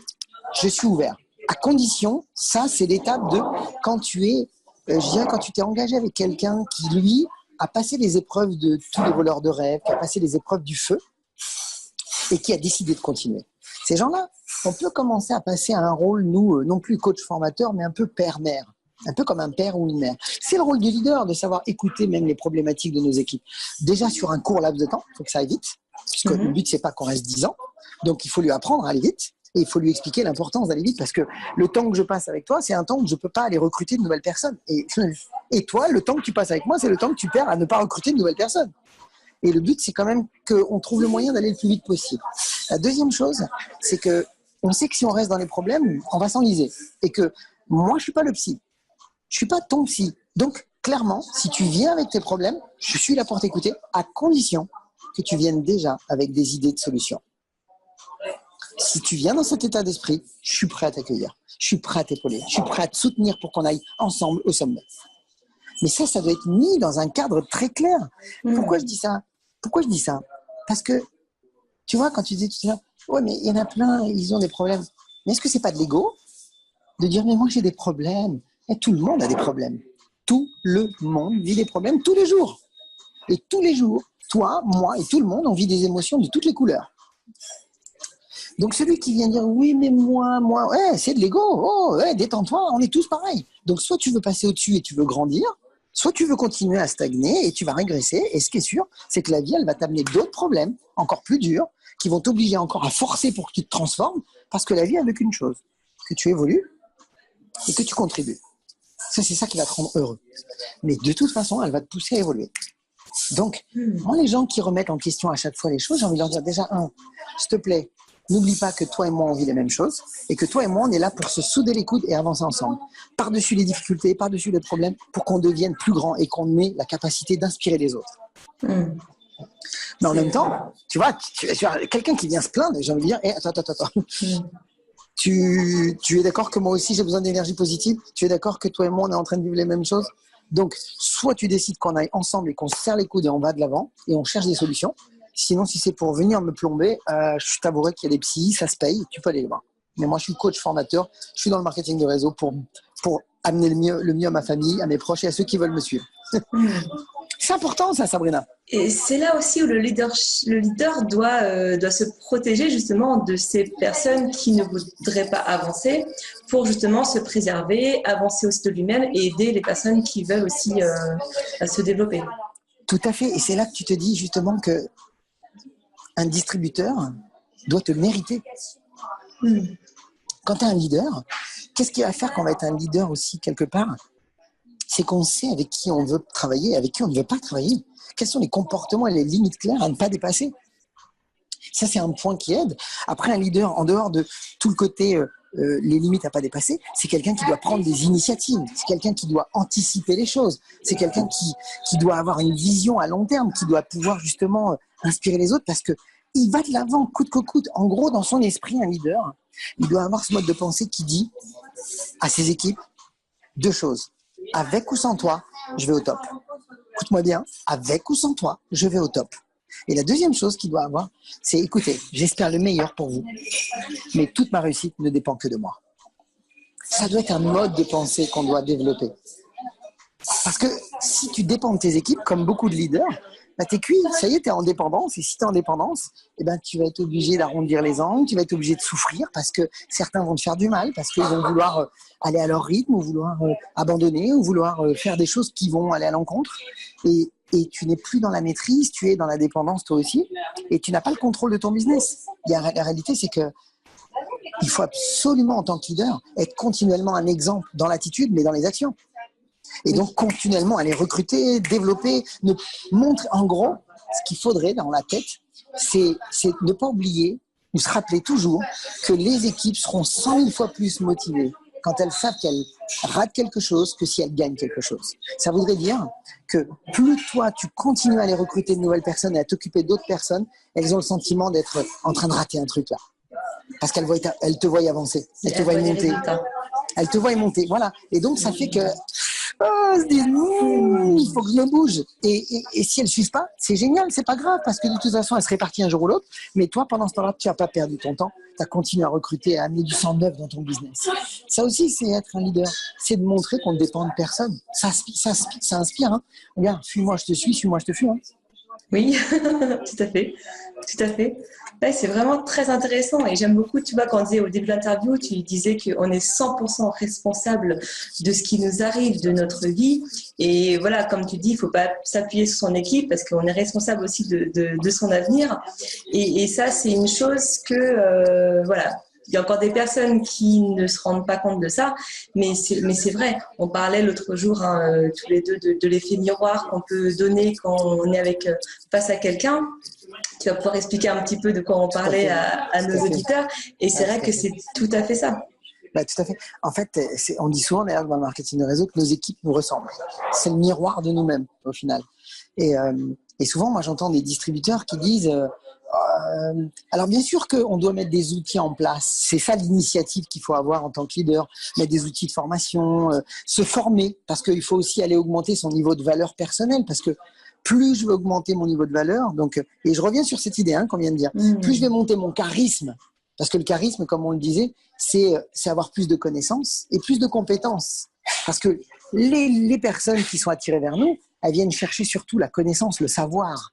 je suis ouvert. » À condition, ça c'est l'étape de quand tu t'es engagé avec quelqu'un qui, lui, a passé les épreuves de tous les voleurs de rêve, qui a passé les épreuves du feu et qui a décidé de continuer. Ces gens-là, on peut commencer à passer à un rôle, nous, non plus coach formateur, mais un peu père-mère. un peu comme un père ou une mère. C'est le rôle du leader de savoir écouter même les problématiques de nos équipes. Déjà sur un court laps de temps, il faut que ça aille vite, puisque le but c'est pas qu'on reste 10 ans, donc il faut lui apprendre à aller vite. Et il faut lui expliquer l'importance d'aller vite parce que le temps que je passe avec toi, c'est un temps où je ne peux pas aller recruter de nouvelles personnes. Et toi, le temps que tu passes avec moi, c'est le temps que tu perds à ne pas recruter de nouvelles personnes. Et le but, c'est quand même qu'on trouve le moyen d'aller le plus vite possible. La deuxième chose, c'est que on sait que si on reste dans les problèmes, on va s'enliser. Et que moi, je ne suis pas le psy. Je ne suis pas ton psy. Donc, clairement, si tu viens avec tes problèmes, je suis là pour t'écouter, à condition que tu viennes déjà avec des idées de solutions. Si tu viens dans cet état d'esprit, je suis prêt à t'accueillir, je suis prêt à t'épauler, je suis prêt à te soutenir pour qu'on aille ensemble au sommet. Mais ça doit être mis dans un cadre très clair. Pourquoi je dis ça? Parce que, tu vois, quand tu dis tout ça, ouais, mais il y en a plein, ils ont des problèmes. Mais est-ce que c'est pas de l'ego de dire, mais moi j'ai des problèmes? Et tout le monde a des problèmes. Tout le monde vit des problèmes tous les jours. Et tous les jours, toi, moi et tout le monde, on vit des émotions de toutes les couleurs. Donc celui qui vient dire oui mais moi, ouais, c'est de l'ego, oh ouais, détends-toi, on est tous pareils. Donc soit tu veux passer au-dessus et tu veux grandir, soit tu veux continuer à stagner et tu vas régresser. Et ce qui est sûr, c'est que la vie, elle va t'amener d'autres problèmes encore plus durs, qui vont t'obliger encore à forcer pour que tu te transformes, parce que la vie, elle veut qu'une chose, que tu évolues et que tu contribues. Ça, c'est ça qui va te rendre heureux. Mais de toute façon, elle va te pousser à évoluer. Donc, moi, les gens qui remettent en question à chaque fois les choses, j'ai envie de leur dire déjà, s'il te plaît, n'oublie pas que toi et moi, on vit les mêmes choses et que toi et moi, on est là pour se souder les coudes et avancer ensemble. Par-dessus les difficultés, par-dessus les problèmes, pour qu'on devienne plus grand et qu'on ait la capacité d'inspirer les autres. Mais en même temps, tu vois, quelqu'un qui vient se plaindre, j'ai envie de dire, attends. Tu es d'accord que moi aussi, j'ai besoin d'énergie positive? Tu es d'accord que toi et moi, on est en train de vivre les mêmes choses? Donc, soit tu décides qu'on aille ensemble et qu'on se serre les coudes et on va de l'avant et on cherche des solutions. Sinon, si c'est pour venir me plomber, je t'avouerai qu'il y a des psys, ça se paye, tu peux aller les voir. Mais moi, je suis coach formateur, je suis dans le marketing de réseau pour amener le mieux à ma famille, à mes proches et à ceux qui veulent me suivre. C'est important ça, Sabrina. Et c'est là aussi où le leader doit se protéger justement de ces personnes qui ne voudraient pas avancer pour justement se préserver, avancer aussi de lui-même et aider les personnes qui veulent aussi à se développer. Tout à fait. Et c'est là que tu te dis justement que un distributeur doit te mériter. Quand tu es un leader, qu'est-ce qui va faire qu'on va être un leader aussi quelque part? C'est qu'on sait avec qui on veut travailler, avec qui on ne veut pas travailler. Quels sont les comportements et les limites claires à ne pas dépasser? Ça, c'est un point qui aide. Après, un leader, en dehors de tout le côté les limites à pas dépasser, c'est quelqu'un qui doit prendre des initiatives, c'est quelqu'un qui doit anticiper les choses, c'est quelqu'un qui doit avoir une vision à long terme, qui doit pouvoir justement inspirer les autres parce que il va de l'avant coûte que coûte. En gros, dans son esprit, un leader, il doit avoir ce mode de pensée qui dit à ses équipes deux choses. Avec ou sans toi, je vais au top. Écoute-moi bien, avec ou sans toi, je vais au top. Et la deuxième chose qu'il doit avoir, c'est écoutez, j'espère le meilleur pour vous, mais toute ma réussite ne dépend que de moi. Ça doit être un mode de pensée qu'on doit développer. Parce que si tu dépends de tes équipes, comme beaucoup de leaders, bah t'es cuit, ça y est, t'es en dépendance. Et si t'es en dépendance, eh ben, tu vas être obligé d'arrondir les angles, tu vas être obligé de souffrir parce que certains vont te faire du mal, parce qu'ils vont vouloir aller à leur rythme, ou vouloir abandonner, ou vouloir faire des choses qui vont aller à l'encontre. Et tu n'es plus dans la maîtrise, tu es dans la dépendance toi aussi, et tu n'as pas le contrôle de ton business. La réalité, c'est que il faut absolument, en tant que leader, être continuellement un exemple dans l'attitude, mais dans les actions. Et donc, continuellement aller recruter, développer, montrer. En gros, ce qu'il faudrait dans la tête, c'est ne pas oublier ou se rappeler toujours que les équipes seront 100 000 fois plus motivées quand elles savent qu'elles ratent quelque chose que si elles gagnent quelque chose. Ça voudrait dire que plus toi, tu continues à aller recruter de nouvelles personnes et à t'occuper d'autres personnes, elles ont le sentiment d'être en train de rater un truc là. Parce qu'elles te voient avancer, elles te voient monter. Elles te voient monter, voilà. Et donc, ça fait que elles se disent, il faut que je me bouge. Et si elles ne suivent pas, c'est génial, c'est pas grave, parce que de toute façon, elles se répartissent un jour ou l'autre. Mais toi, pendant ce temps-là, tu n'as pas perdu ton temps. Tu as continué à recruter et à amener du sang neuf dans ton business. Ça aussi, c'est être un leader. C'est de montrer qu'on ne dépend de personne. Ça inspire. Hein. Regarde, suis-moi, je te suis, suis-moi, je te fuis. Hein. Oui, tout à fait, tout à fait. Ouais, c'est vraiment très intéressant et j'aime beaucoup, tu vois, quand on disait au début de l'interview, tu disais qu'on est 100% responsable de ce qui nous arrive, de notre vie. Et voilà, comme tu dis, il ne faut pas s'appuyer sur son équipe parce qu'on est responsable aussi de son avenir. Et ça, c'est une chose que, voilà, il y a encore des personnes qui ne se rendent pas compte de ça, mais c'est vrai. On parlait l'autre jour, hein, tous les deux, de l'effet miroir qu'on peut donner quand on est face à quelqu'un. Tu vas pouvoir expliquer un petit peu de quoi on Tout à parlait fait. à Tout nos à fait. auditeurs. Et Ah, c'est vrai tout à que fait. c'est tout à fait ça. Bah, tout à fait. En fait, on dit souvent d'ailleurs dans le marketing de réseau que nos équipes nous ressemblent. C'est le miroir de nous-mêmes au final. Et, euh, et souvent, moi, j'entends des distributeurs qui disent alors bien sûr qu'on doit mettre des outils en place. C'est ça l'initiative qu'il faut avoir en tant que leader. Mettre des outils de formation, se former, parce qu'il faut aussi aller augmenter son niveau de valeur personnelle, parce que plus je vais augmenter mon niveau de valeur, donc, et je reviens sur cette idée qu'on vient de dire, plus je vais monter mon charisme, parce que le charisme, comme on le disait, c'est avoir plus de connaissances et plus de compétences. Parce que les personnes qui sont attirées vers nous, elles viennent chercher surtout la connaissance, le savoir.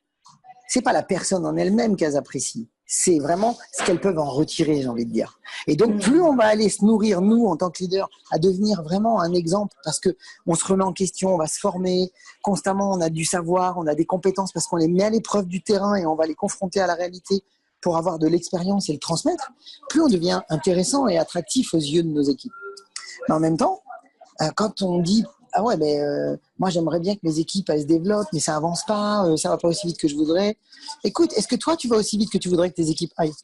C'est pas la personne en elle-même qu'elles apprécient. C'est vraiment ce qu'elles peuvent en retirer, j'ai envie de dire. Et donc, plus on va aller se nourrir, nous, en tant que leader, à devenir vraiment un exemple, parce que on se remet en question, on va se former, constamment, on a du savoir, on a des compétences, parce qu'on les met à l'épreuve du terrain et on va les confronter à la réalité pour avoir de l'expérience et le transmettre, plus on devient intéressant et attractif aux yeux de nos équipes. Mais en même temps, quand on dit ah ouais, mais moi j'aimerais bien que mes équipes elles se développent, mais ça avance pas, ça va pas aussi vite que je voudrais. Écoute, est-ce que toi tu vas aussi vite que tu voudrais que tes équipes aillent?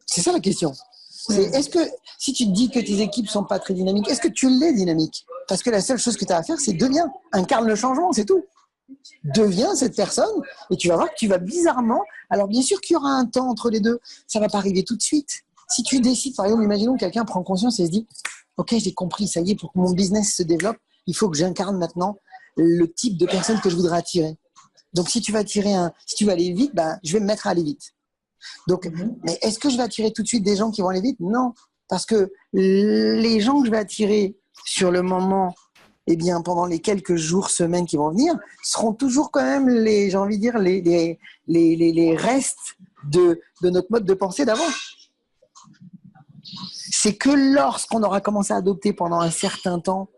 C'est ça la question. C'est est-ce que si tu te dis que tes équipes sont pas très dynamiques, est-ce que tu l'es dynamique? Parce que la seule chose que tu as à faire, c'est deviens, incarne le changement, c'est tout. Deviens cette personne et tu vas voir que tu vas bizarrement. Alors bien sûr qu'il y aura un temps entre les deux, ça va pas arriver tout de suite. Si tu décides, par exemple, imaginons que quelqu'un prend conscience et se dit ok, j'ai compris, ça y est, pour que mon business se développe, il faut que j'incarne maintenant le type de personne que je voudrais attirer. Donc, si tu vas si tu veux aller vite, ben, je vais me mettre à aller vite. Donc, mais est-ce que je vais attirer tout de suite des gens qui vont aller vite? Non, parce que les gens que je vais attirer sur le moment, eh bien, pendant les quelques jours, semaines qui vont venir, seront toujours quand même j'ai envie de dire, les restes de notre mode de pensée d'avant. C'est que lorsqu'on aura commencé à adopter pendant un certain temps,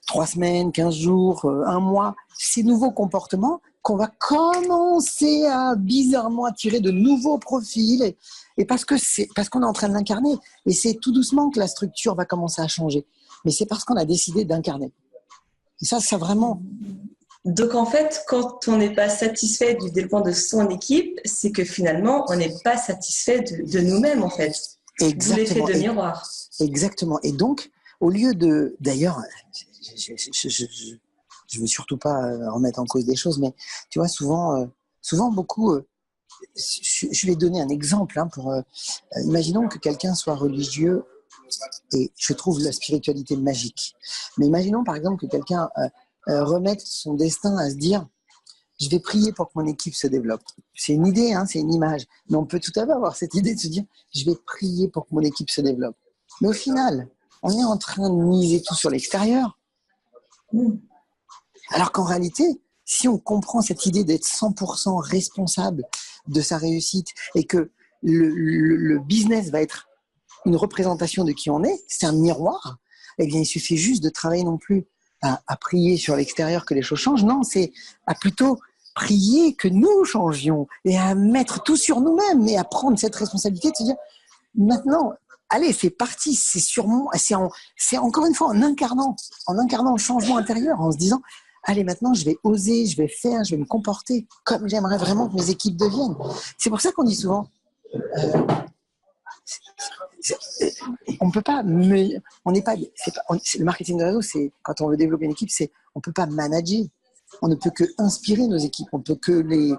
3 semaines, 15 jours, un mois, ces nouveaux comportements, qu'on va commencer à bizarrement attirer de nouveaux profils, et parce qu'on est en train de l'incarner. Et c'est tout doucement que la structure va commencer à changer. Mais c'est parce qu'on a décidé d'incarner. Et ça vraiment. Donc en fait, quand on n'est pas satisfait du développement de son équipe, c'est que finalement, on n'est pas satisfait de nous-mêmes en fait. D'où l'effet de miroir. Exactement. Et donc, au lieu d'ailleurs, je veux surtout pas remettre en cause des choses, mais tu vois, souvent beaucoup, je vais donner un exemple imaginons que quelqu'un soit religieux et je trouve la spiritualité magique. Mais imaginons par exemple que quelqu'un remette son destin à se dire je vais prier pour que mon équipe se développe. C'est une idée, c'est une image. Mais on peut tout à fait avoir cette idée de se dire je vais prier pour que mon équipe se développe. Mais au final, on est en train de miser tout sur l'extérieur. Alors qu'en réalité, si on comprend cette idée d'être 100% responsable de sa réussite et que le business va être une représentation de qui on est, c'est un miroir, eh bien, il suffit juste de travailler non plus à prier sur l'extérieur que les choses changent. Non, c'est à plutôt prier que nous changions et à mettre tout sur nous-mêmes et à prendre cette responsabilité de se dire maintenant, allez, c'est parti, c'est sur moi, c'est encore une fois en incarnant le changement intérieur, en se disant allez, maintenant, je vais oser, je vais faire, je vais me comporter comme j'aimerais vraiment que mes équipes deviennent. C'est pour ça qu'on dit souvent on peut pas, on n'est pas, le marketing de réseau, c'est quand on veut développer une équipe, on peut pas manager, on ne peut que inspirer nos équipes, on peut que les,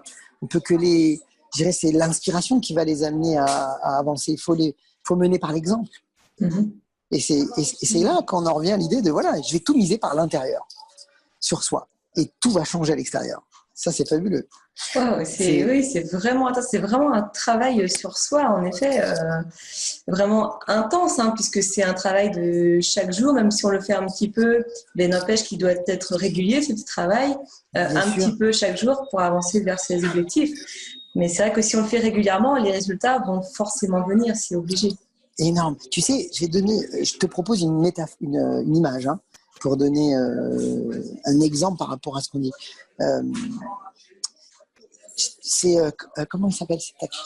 je dirais, c'est l'inspiration qui va les amener à avancer. Il faut mener par l'exemple. Et c'est là qu'on en revient à l'idée de voilà, je vais tout miser par l'intérieur, sur soi, et tout va changer à l'extérieur. Ça, c'est fabuleux. Wow, oui, c'est vraiment intense. C'est vraiment un travail sur soi, en effet, vraiment intense, hein, puisque c'est un travail de chaque jour, même si on le fait un petit peu, mais n'empêche qu'il doit être régulier, ce petit travail, Bien un sûr. petit peu chaque jour pour avancer vers ses objectifs. Mais c'est vrai que si on le fait régulièrement, les résultats vont forcément venir, c'est obligé. Énorme. Tu sais, je te propose une image, hein, pour donner un exemple par rapport à ce qu'on dit. Euh, c'est comment il s'appelle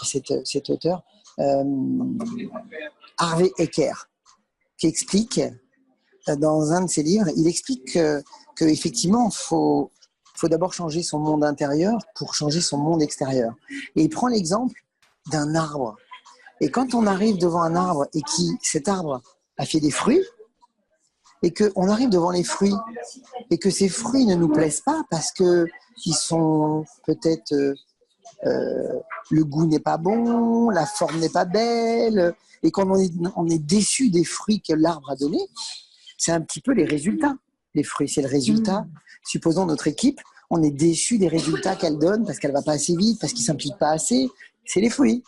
cet auteur, euh, Harvey Eker, qui explique dans un de ses livres, il explique que effectivement faut d'abord changer son monde intérieur pour changer son monde extérieur. Et il prend l'exemple d'un arbre. Et quand on arrive devant un arbre et cet arbre a fait des fruits, et qu'on arrive devant les fruits et que ces fruits ne nous plaisent pas parce que ils sont peut-être le goût n'est pas bon, la forme n'est pas belle, et quand on est déçu des fruits que l'arbre a donnés, c'est un petit peu les résultats. Les fruits, c'est le résultat. Supposons notre équipe, on est déçu des résultats qu'elle donne parce qu'elle va pas assez vite, parce qu'il s'implique pas assez. C'est les fruits.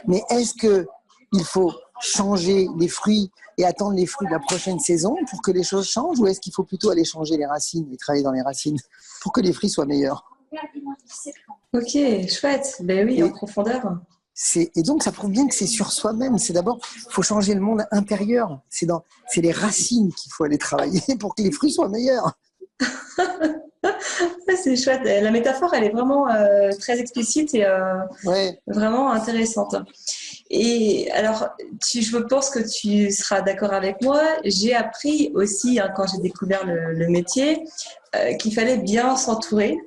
Mais est-ce que il faut changer les fruits et attendre les fruits de la prochaine saison pour que les choses changent, ou est-ce qu'il faut plutôt aller changer les racines et travailler dans les racines pour que les fruits soient meilleurs? Ok, chouette. Ben oui, en profondeur. Et donc, ça prouve bien que c'est sur soi-même. C'est d'abord, il faut changer le monde intérieur. C'est les racines qu'il faut aller travailler pour que les fruits soient meilleurs. C'est chouette. La métaphore, elle est vraiment très explicite et Ouais. vraiment intéressante. Et alors, je pense que tu seras d'accord avec moi. J'ai appris aussi, hein, quand j'ai découvert le métier, qu'il fallait bien s'entourer.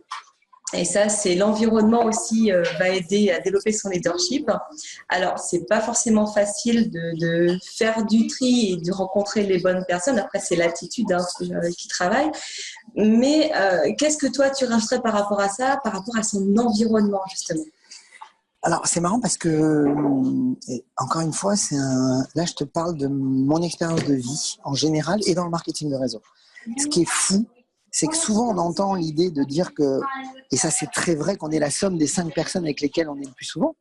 Et ça, c'est l'environnement aussi va aider à développer son leadership. Alors, c'est pas forcément facile de faire du tri et de rencontrer les bonnes personnes. Après, c'est l'attitude, hein, qui travaille. Mais qu'est-ce que toi, tu rajouterais par rapport à ça, par rapport à son environnement, justement? Alors, c'est marrant parce que, encore une fois, là, je te parle de mon expérience de vie en général et dans le marketing de réseau. Ce qui est fou, c'est que souvent on entend l'idée de dire que, et ça c'est très vrai, qu'on est la somme des 5 personnes avec lesquelles on est le plus souvent,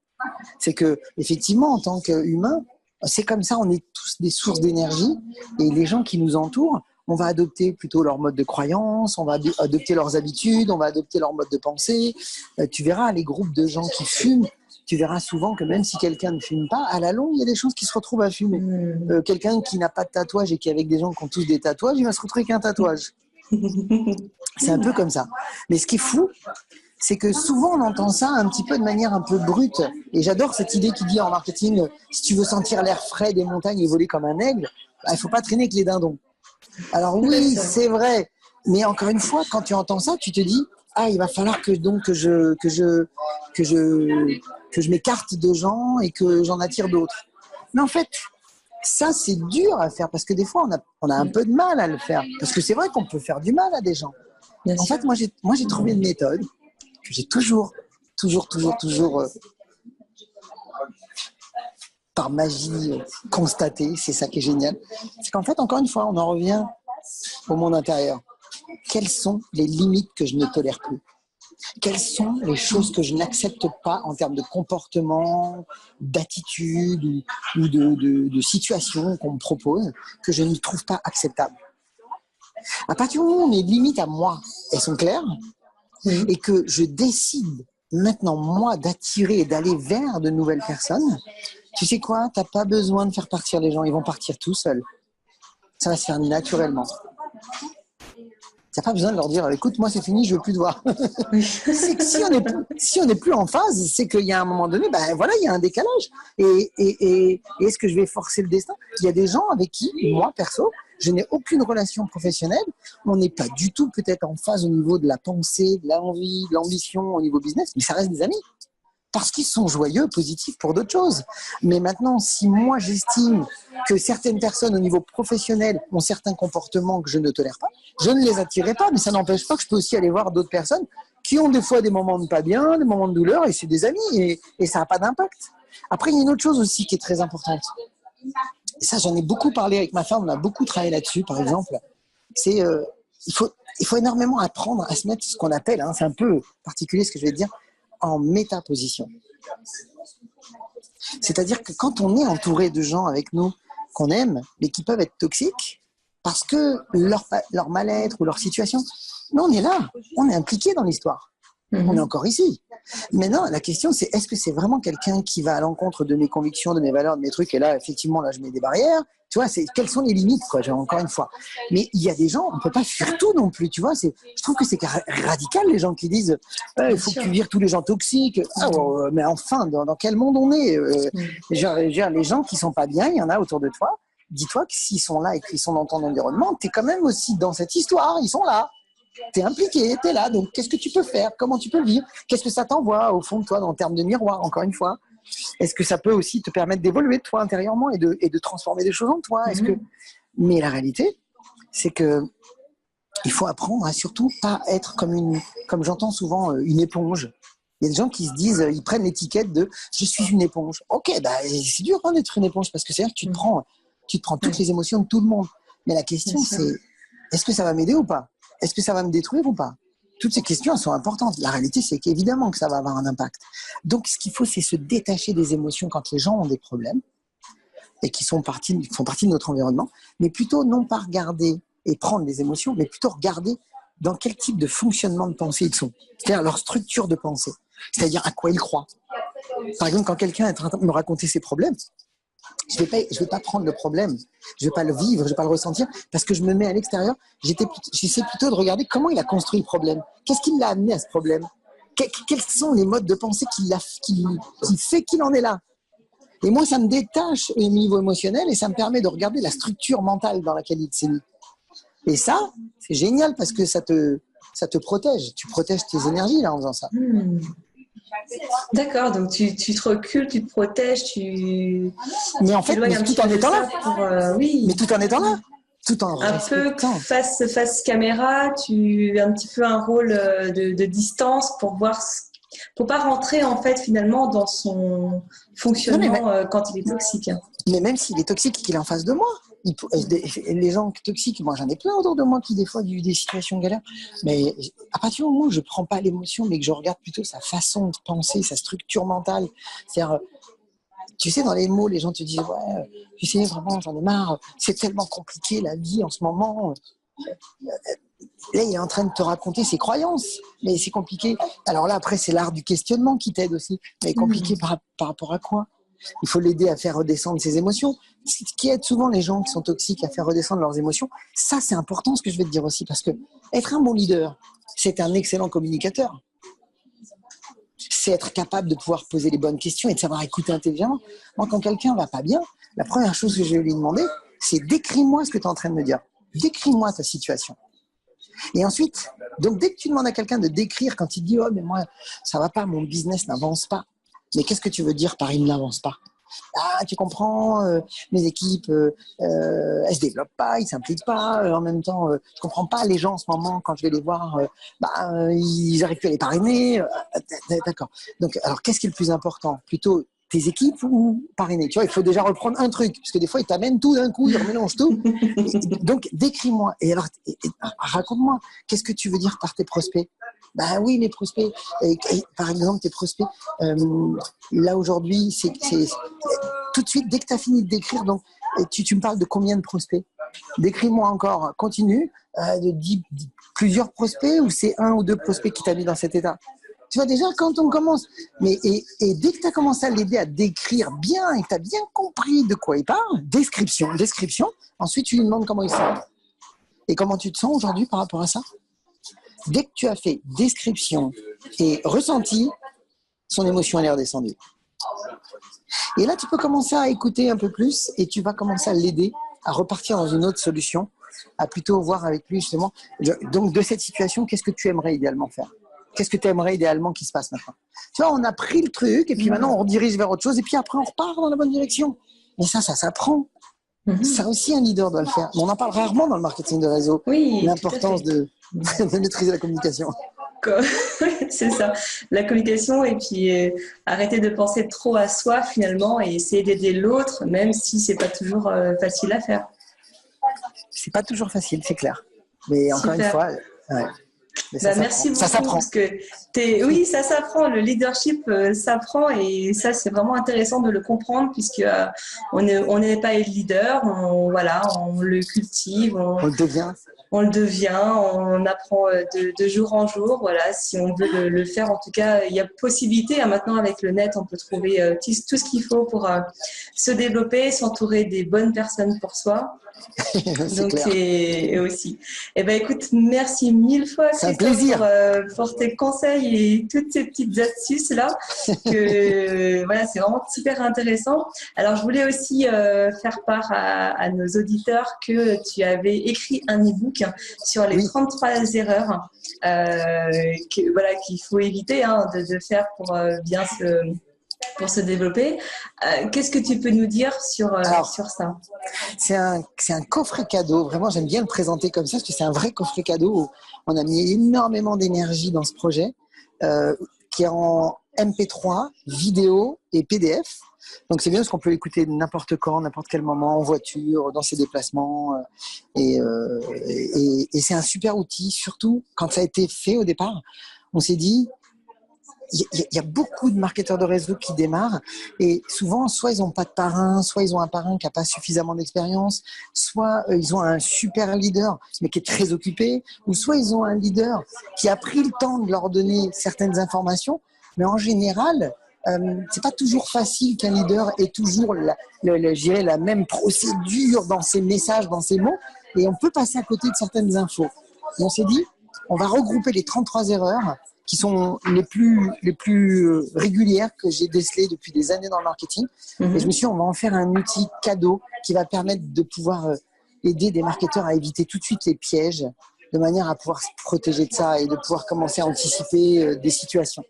c'est que effectivement en tant qu'humain, c'est comme ça, on est tous des sources d'énergie, et les gens qui nous entourent, on va adopter plutôt leur mode de croyance, on va adopter leurs habitudes, on va adopter leur mode de pensée. Tu verras les groupes de gens qui fument, tu verras souvent que même si quelqu'un ne fume pas, à la longue, il y a des chances qu'il se retrouve à fumer. Quelqu'un qui n'a pas de tatouage et qui est avec des gens qui ont tous des tatouages, il va se retrouver avec un tatouage. C'est un peu comme ça. Mais ce qui est fou, c'est que souvent on entend ça un petit peu de manière un peu brute. Et j'adore cette idée qui dit en marketing, si tu veux sentir l'air frais des montagnes et voler comme un aigle, il ne faut pas traîner avec les dindons. Alors oui, c'est vrai. Mais encore une fois, quand tu entends ça, tu te dis, ah, il va falloir que je m'écarte de gens et que j'en attire d'autres. Mais en fait, ça, c'est dur à faire parce que des fois, on a un peu de mal à le faire. Parce que c'est vrai qu'on peut faire du mal à des gens. En fait, moi, j'ai trouvé une méthode que j'ai toujours, par magie constatée. C'est ça qui est génial. C'est qu'en fait, encore une fois, on en revient au monde intérieur. Quelles sont les limites que je ne tolère plus? Quelles sont les choses que je n'accepte pas en termes de comportement, d'attitude ou de situation qu'on me propose que je ne trouve pas acceptable? À partir du moment où mes limites à moi, elles sont claires, et que je décide maintenant, moi, d'attirer et d'aller vers de nouvelles personnes, tu sais quoi? Tu n'as pas besoin de faire partir les gens, ils vont partir tout seuls. Ça va se faire naturellement. Tu n'as pas besoin de leur dire, écoute, moi c'est fini, je ne veux plus te voir. C'est que si on n'est plus en phase, c'est qu'il y a un moment donné, ben voilà, il y a un décalage. Et est-ce que je vais forcer le destin? Il y a des gens avec qui, moi perso, je n'ai aucune relation professionnelle. On n'est pas du tout peut-être en phase au niveau de la pensée, de l'envie, de l'ambition, au niveau business, mais ça reste des amis. Parce qu'ils sont joyeux, positifs pour d'autres choses. Mais maintenant, si moi j'estime que certaines personnes au niveau professionnel ont certains comportements que je ne tolère pas, je ne les attirerai pas, mais ça n'empêche pas que je peux aussi aller voir d'autres personnes qui ont des fois des moments de pas bien, des moments de douleur, et c'est des amis, et ça n'a pas d'impact. Après, il y a une autre chose aussi qui est très importante. Et ça, j'en ai beaucoup parlé avec ma femme, on a beaucoup travaillé là-dessus, par exemple. C'est il il faut énormément apprendre à se mettre ce qu'on appelle, c'est un peu particulier ce que je vais te dire, en métaposition. C'est-à-dire que quand on est entouré de gens avec nous qu'on aime, mais qui peuvent être toxiques, parce que leur mal-être ou leur situation, nous on est là, on est impliqué dans l'histoire. On est encore ici. Maintenant, la question c'est, est-ce que c'est vraiment quelqu'un qui va à l'encontre de mes convictions, de mes valeurs, de mes trucs, et là, effectivement, là, je mets des barrières. Tu vois, quelles sont les limites, quoi, encore une fois. Mais il y a des gens, on ne peut pas fuir tout non plus, tu vois. Je trouve que c'est radical, les gens qui disent il faut que tu vires tous les gens toxiques. Mais enfin, dans quel monde on est les gens qui ne sont pas bien, il y en a autour de toi. Dis-toi que s'ils sont là et qu'ils sont dans ton environnement, tu es quand même aussi dans cette histoire, ils sont là. Tu es impliqué, tu es là, donc qu'est-ce que tu peux faire? Comment tu peux le vivre? Qu'est-ce que ça t'envoie au fond de toi en termes de miroir, encore une fois? Est-ce que ça peut aussi te permettre d'évoluer de toi intérieurement et de transformer des choses en toi? Mais la réalité, c'est que il faut apprendre à surtout pas être comme j'entends souvent, une éponge. Il y a des gens qui se disent, ils prennent l'étiquette de « je suis une éponge ». Ok, c'est dur d'être une éponge parce que c'est-à-dire que tu te prends toutes les émotions de tout le monde. Mais la question, c'est est-ce que ça va m'aider ou pas? Est-ce que ça va me détruire ou pas? Toutes ces questions, elles sont importantes. La réalité, c'est qu'évidemment que ça va avoir un impact. Donc, ce qu'il faut, c'est se détacher des émotions quand les gens ont des problèmes et qui font partie de notre environnement, mais plutôt non pas regarder et prendre les émotions, mais plutôt regarder dans quel type de fonctionnement de pensée ils sont. C'est-à-dire leur structure de pensée. C'est-à-dire à quoi ils croient. Par exemple, quand quelqu'un est en train de me raconter ses problèmes, je vais pas prendre le problème, je vais pas le vivre, je vais pas le ressentir, parce que je me mets à l'extérieur. J'essaie plutôt de regarder comment il a construit le problème. Qu'est-ce qui l'a amené à ce problème? Quels sont les modes de pensée qui fait qu'il en est là? Et moi, ça me détache au niveau émotionnel et ça me permet de regarder la structure mentale dans laquelle il s'est mis. Et ça, c'est génial parce que ça te protège. Tu protèges tes énergies là en faisant ça. D'accord, donc tu te recules, tu te protèges, Mais en fait, tout en étant là. Oui. Mais tout en étant là. Tout en un respectant. peu face caméra, tu as un petit peu un rôle de distance pour voir, pour pas rentrer en fait finalement dans son fonctionnement quand il est toxique. Mais même s'il est toxique et qu'il est en face de moi, les gens toxiques, moi j'en ai plein autour de moi qui des fois ont eu des situations galères. Mais à partir du moment où je prends pas l'émotion, mais que je regarde plutôt sa façon de penser, sa structure mentale, c'est-à-dire, tu sais, dans les mots, les gens te disent ouais, tu sais, vraiment, j'en ai marre, c'est tellement compliqué la vie en ce moment. Là, il est en train de te raconter ses croyances, mais c'est compliqué. Alors là, après, c'est l'art du questionnement qui t'aide aussi. Mais compliqué par rapport à quoi? Il faut l'aider à faire redescendre ses émotions. Ce qui aide souvent les gens qui sont toxiques à faire redescendre leurs émotions, ça, c'est important ce que je vais te dire aussi, parce que être un bon leader, c'est un excellent communicateur. C'est être capable de pouvoir poser les bonnes questions et de savoir écouter intelligemment. Moi, quand quelqu'un va pas bien, la première chose que je vais lui demander, c'est décris-moi ce que tu es en train de me dire. Décris-moi ta situation. Et ensuite, donc dès que tu demandes à quelqu'un de décrire quand il dit « Oh, mais moi, ça va pas, mon business n'avance pas », mais qu'est-ce que tu veux dire par « il n'avance pas » ? Ah, tu comprends, mes équipes, elles se développent pas, ils s'impliquent pas. En même temps, je comprends pas les gens en ce moment quand je vais les voir, ils arrivent plus à les parrainer. D'accord. Donc, alors, qu'est-ce qui est le plus important? Plutôt tes équipes ou parrainer? Tu vois, il faut déjà reprendre un truc, parce que des fois, ils t'amènent tout d'un coup, ils remélangent tout. Donc, décris-moi. Et alors, raconte-moi, qu'est-ce que tu veux dire par tes prospects? Ben oui, mes prospects. Et, par exemple, tes prospects, là aujourd'hui, c'est tout de suite, dès que tu as fini de décrire, donc, tu me parles de combien de prospects? Décris-moi encore, continue, dis plusieurs prospects ou c'est un ou deux prospects qui t'a mis dans cet état? Tu vois, déjà, quand on commence, et dès que tu as commencé à l'aider à décrire bien et que tu as bien compris de quoi il parle, description, ensuite tu lui demandes comment il se sent. Et comment tu te sens aujourd'hui par rapport à ça? Dès que tu as fait description et ressenti, son émotion elle est redescendue. Et là, tu peux commencer à écouter un peu plus et tu vas commencer à l'aider à repartir dans une autre solution, à plutôt voir avec lui justement. Donc, de cette situation, qu'est-ce que tu aimerais idéalement faire? Qu'est-ce que tu aimerais idéalement qu'il se passe maintenant? Tu vois, on a pris le truc et puis maintenant on redirige vers autre chose et puis après on repart dans la bonne direction. Mais ça s'apprend. Ça aussi, un leader doit le faire. Mais on en parle rarement dans le marketing de réseau. Oui, l'importance de maîtriser la communication. C'est ça, la communication et puis arrêter de penser trop à soi finalement et essayer d'aider l'autre, même si c'est pas toujours facile à faire. C'est pas toujours facile, c'est clair. Mais encore une fois, Ouais. Mais ça merci beaucoup. Ça s'apprend. Parce que oui, ça s'apprend. Le leadership s'apprend et ça, c'est vraiment intéressant de le comprendre puisque on n'est pas leader. On le cultive. On le devient. On le devient, on apprend de jour en jour. Voilà, si on veut le faire, en tout cas, il y a possibilité. Maintenant, avec le net, on peut trouver tout ce qu'il faut pour se développer, s'entourer des bonnes personnes pour soi. Donc, c'est aussi. Eh ben, écoute, merci mille fois, Christophe, pour tes conseils et toutes ces petites astuces-là. Voilà, c'est vraiment super intéressant. Alors, je voulais aussi faire part à nos auditeurs que tu avais écrit un e-book sur les 33 erreurs qu'il faut éviter de faire pour bien se développer. Qu'est-ce que tu peux nous dire sur ça? C'est un coffret cadeau. Vraiment, j'aime bien le présenter comme ça parce que c'est un vrai coffret cadeau. On a mis énormément d'énergie dans ce projet qui est en MP3, vidéo et PDF. Donc, c'est bien parce qu'on peut l'écouter n'importe quand, n'importe quel moment, en voiture, dans ses déplacements. Et c'est un super outil, surtout quand ça a été fait au départ. On s'est dit, il y a beaucoup de marketeurs de réseau qui démarrent et souvent, soit ils n'ont pas de parrain, soit ils ont un parrain qui n'a pas suffisamment d'expérience, soit ils ont un super leader mais qui est très occupé, ou soit ils ont un leader qui a pris le temps de leur donner certaines informations, mais en général, c'est pas toujours facile qu'un leader ait toujours la même procédure dans ses messages, dans ses mots, et on peut passer à côté de certaines infos. Et on s'est dit, on va regrouper les 33 erreurs qui sont les plus régulières que j'ai décelées depuis des années dans le marketing. Et je me suis dit, on va en faire un outil cadeau qui va permettre de pouvoir aider des marketeurs à éviter tout de suite les pièges, de manière à pouvoir se protéger de ça et de pouvoir commencer à anticiper des situations.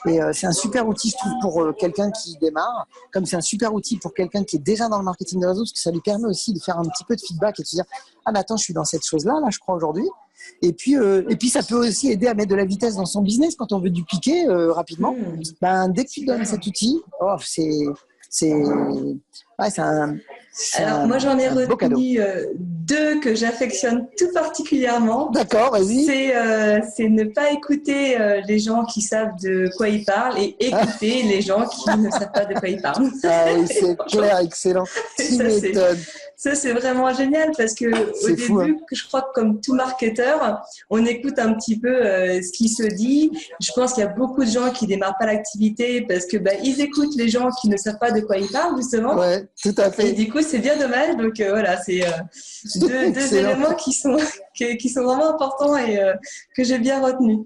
Et c'est un super outil, je trouve, pour quelqu'un qui démarre, comme c'est un super outil pour quelqu'un qui est déjà dans le marketing de réseau, parce que ça lui permet aussi de faire un petit peu de feedback et de se dire « Ah, mais attends, je suis dans cette chose-là, là, je crois, aujourd'hui. » Et puis, ça peut aussi aider à mettre de la vitesse dans son business quand on veut dupliquer rapidement. Dès que tu donnes cet outil, Alors, moi, j'en ai retenu deux que j'affectionne tout particulièrement. D'accord, vas-y. C'est ne pas écouter les gens qui savent de quoi ils parlent et écouter les gens qui ne savent pas de quoi ils parlent. Ah oui, c'est clair, excellent. Ça, c'est vraiment génial parce que au début, je crois que comme tout marketeur, on écoute un petit peu ce qui se dit. Je pense qu'il y a beaucoup de gens qui démarrent pas l'activité parce que ils écoutent les gens qui ne savent pas de quoi ils parlent justement. Ouais, tout à fait. Et du coup, c'est bien dommage. Donc voilà, c'est deux éléments qui sont vraiment importants et que j'ai bien retenus.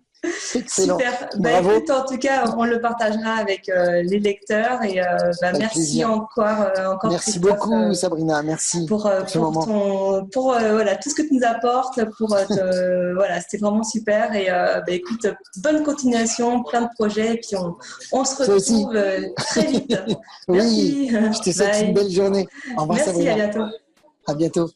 Excellent. Super. Bravo. Écoute, en tout cas, on le partagera avec les lecteurs et merci encore. Merci beaucoup, Sabrina. Merci pour tout ce que tu nous apportes. C'était vraiment super. Et écoute, bonne continuation, plein de projets. Et puis on se retrouve très vite. Oui. Merci. Je te souhaite une belle journée. Au revoir, merci, Sabrina. à bientôt. À bientôt.